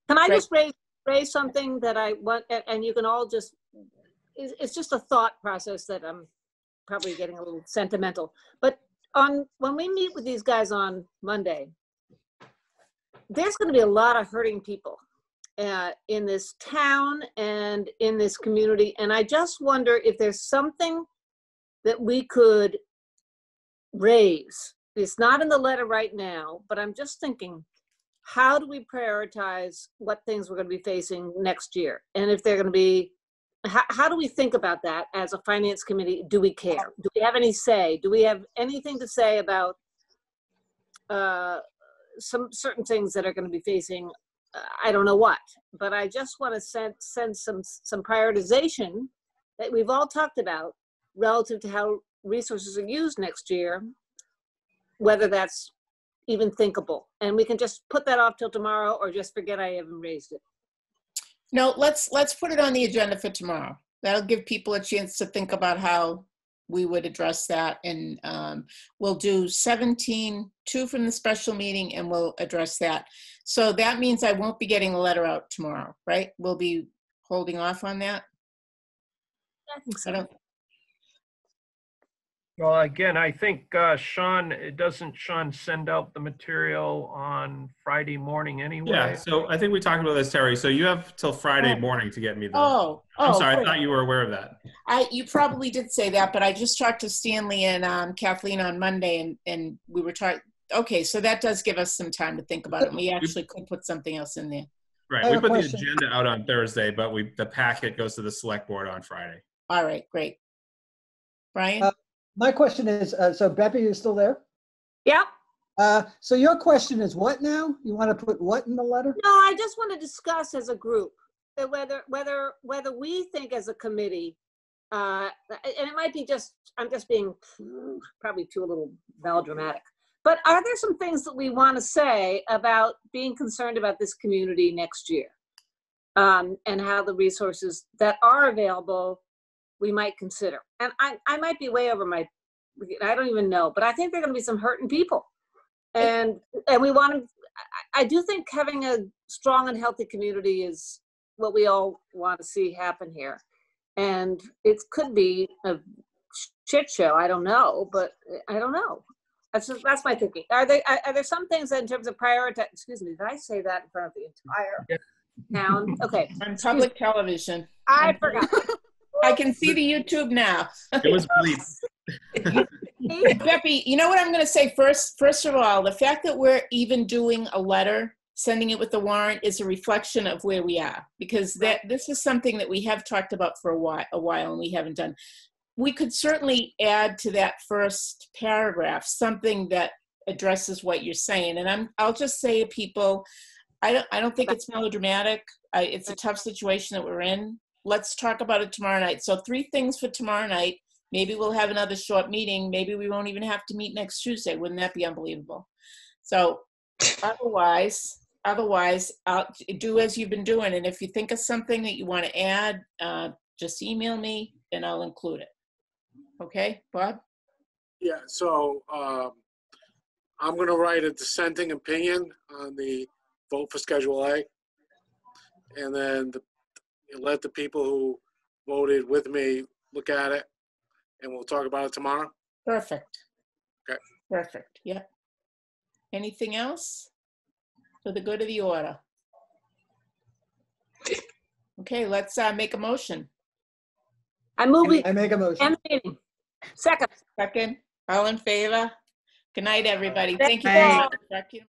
Can I Right. just raise something that I want, and you can all just, it's just a thought process that I'm probably getting a little sentimental. But when we meet with these guys on Monday, there's going to be a lot of hurting people in this town and in this community. And I just wonder if there's something that we could raise. It's not in the letter right now, but I'm just thinking, how do we prioritize what things we're going to be facing next year? And if they're going to be, how do we think about that as a finance committee? Do we care? Do we have any say? Do we have anything to say about some certain things that are going to be facing, I don't know what, but I just want to send some prioritization that we've all talked about relative to how resources are used next year, whether that's even thinkable. And we can just put that off till tomorrow or just forget I even raised it. No, let's put it on the agenda for tomorrow. That'll give people a chance to think about how we would address that. And we'll do 17, 2 from the special meeting, and we'll address that. So that means I won't be getting a letter out tomorrow, right? We'll be holding off on that. I think so. I don't, Well, again, I think Sean, doesn't Sean send out the material on Friday morning anyway? Yeah, so I think we talked about this, Terry. So you have till Friday morning to get me the. I'm sorry, I great. thought you were aware of that. You probably did say that, but I just talked to Stanley and Kathleen on Monday, and we were talking. Okay, so that does give us some time to think about it. We actually could put something else in there. Right, I we have a put the question. agenda out on Thursday, but the packet goes to the select board on Friday. All right, great. Brian? My question is, so Beppy is still there? Yeah. So your question is what now? You want to put what in the letter? No, I just want to discuss as a group that whether we think as a committee, and it might be just, I'm just being probably too a little melodramatic, but are there some things that we want to say about being concerned about this community next year? And how the resources that are available we might consider. And I might be way over my, I don't even know, but I think there are going to be some hurting people. And we want to, I do think having a strong and healthy community is what we all want to see happen here. And it could be a shit show, I don't know, but I don't know. That's my thinking. Are there some things that in terms of prioritize, excuse me, did I say that in front of the entire town? Okay. On public television. I forgot. I can see the YouTube now. It was bleep. Beppy, you know what I'm going to say first of all, the fact that we're even doing a letter, sending it with the warrant is a reflection of where we are, because this is something that we have talked about for a while and we haven't done. We could certainly add to that first paragraph something that addresses what you're saying. And I'll just say to people, I don't think it's melodramatic. It's a tough situation that we're in. Let's talk about it tomorrow night. So 3 things for tomorrow night. Maybe we'll have another short meeting. Maybe we won't even have to meet next Tuesday. Wouldn't that be unbelievable? So otherwise, I'll do as you've been doing. And if you think of something that you want to add, just email me and I'll include it. Okay, Bob? Yeah, so I'm going to write a dissenting opinion on the vote for Schedule A. And then let the people who voted with me look at it, and we'll talk about it tomorrow. Perfect. Okay. Perfect, yeah. Anything else for the good of the order? Okay, let's make a motion. I move we I make a motion. end the meeting. Second. Second, all in favor? Good night, everybody. Thank Thank you you. very much. Talk to you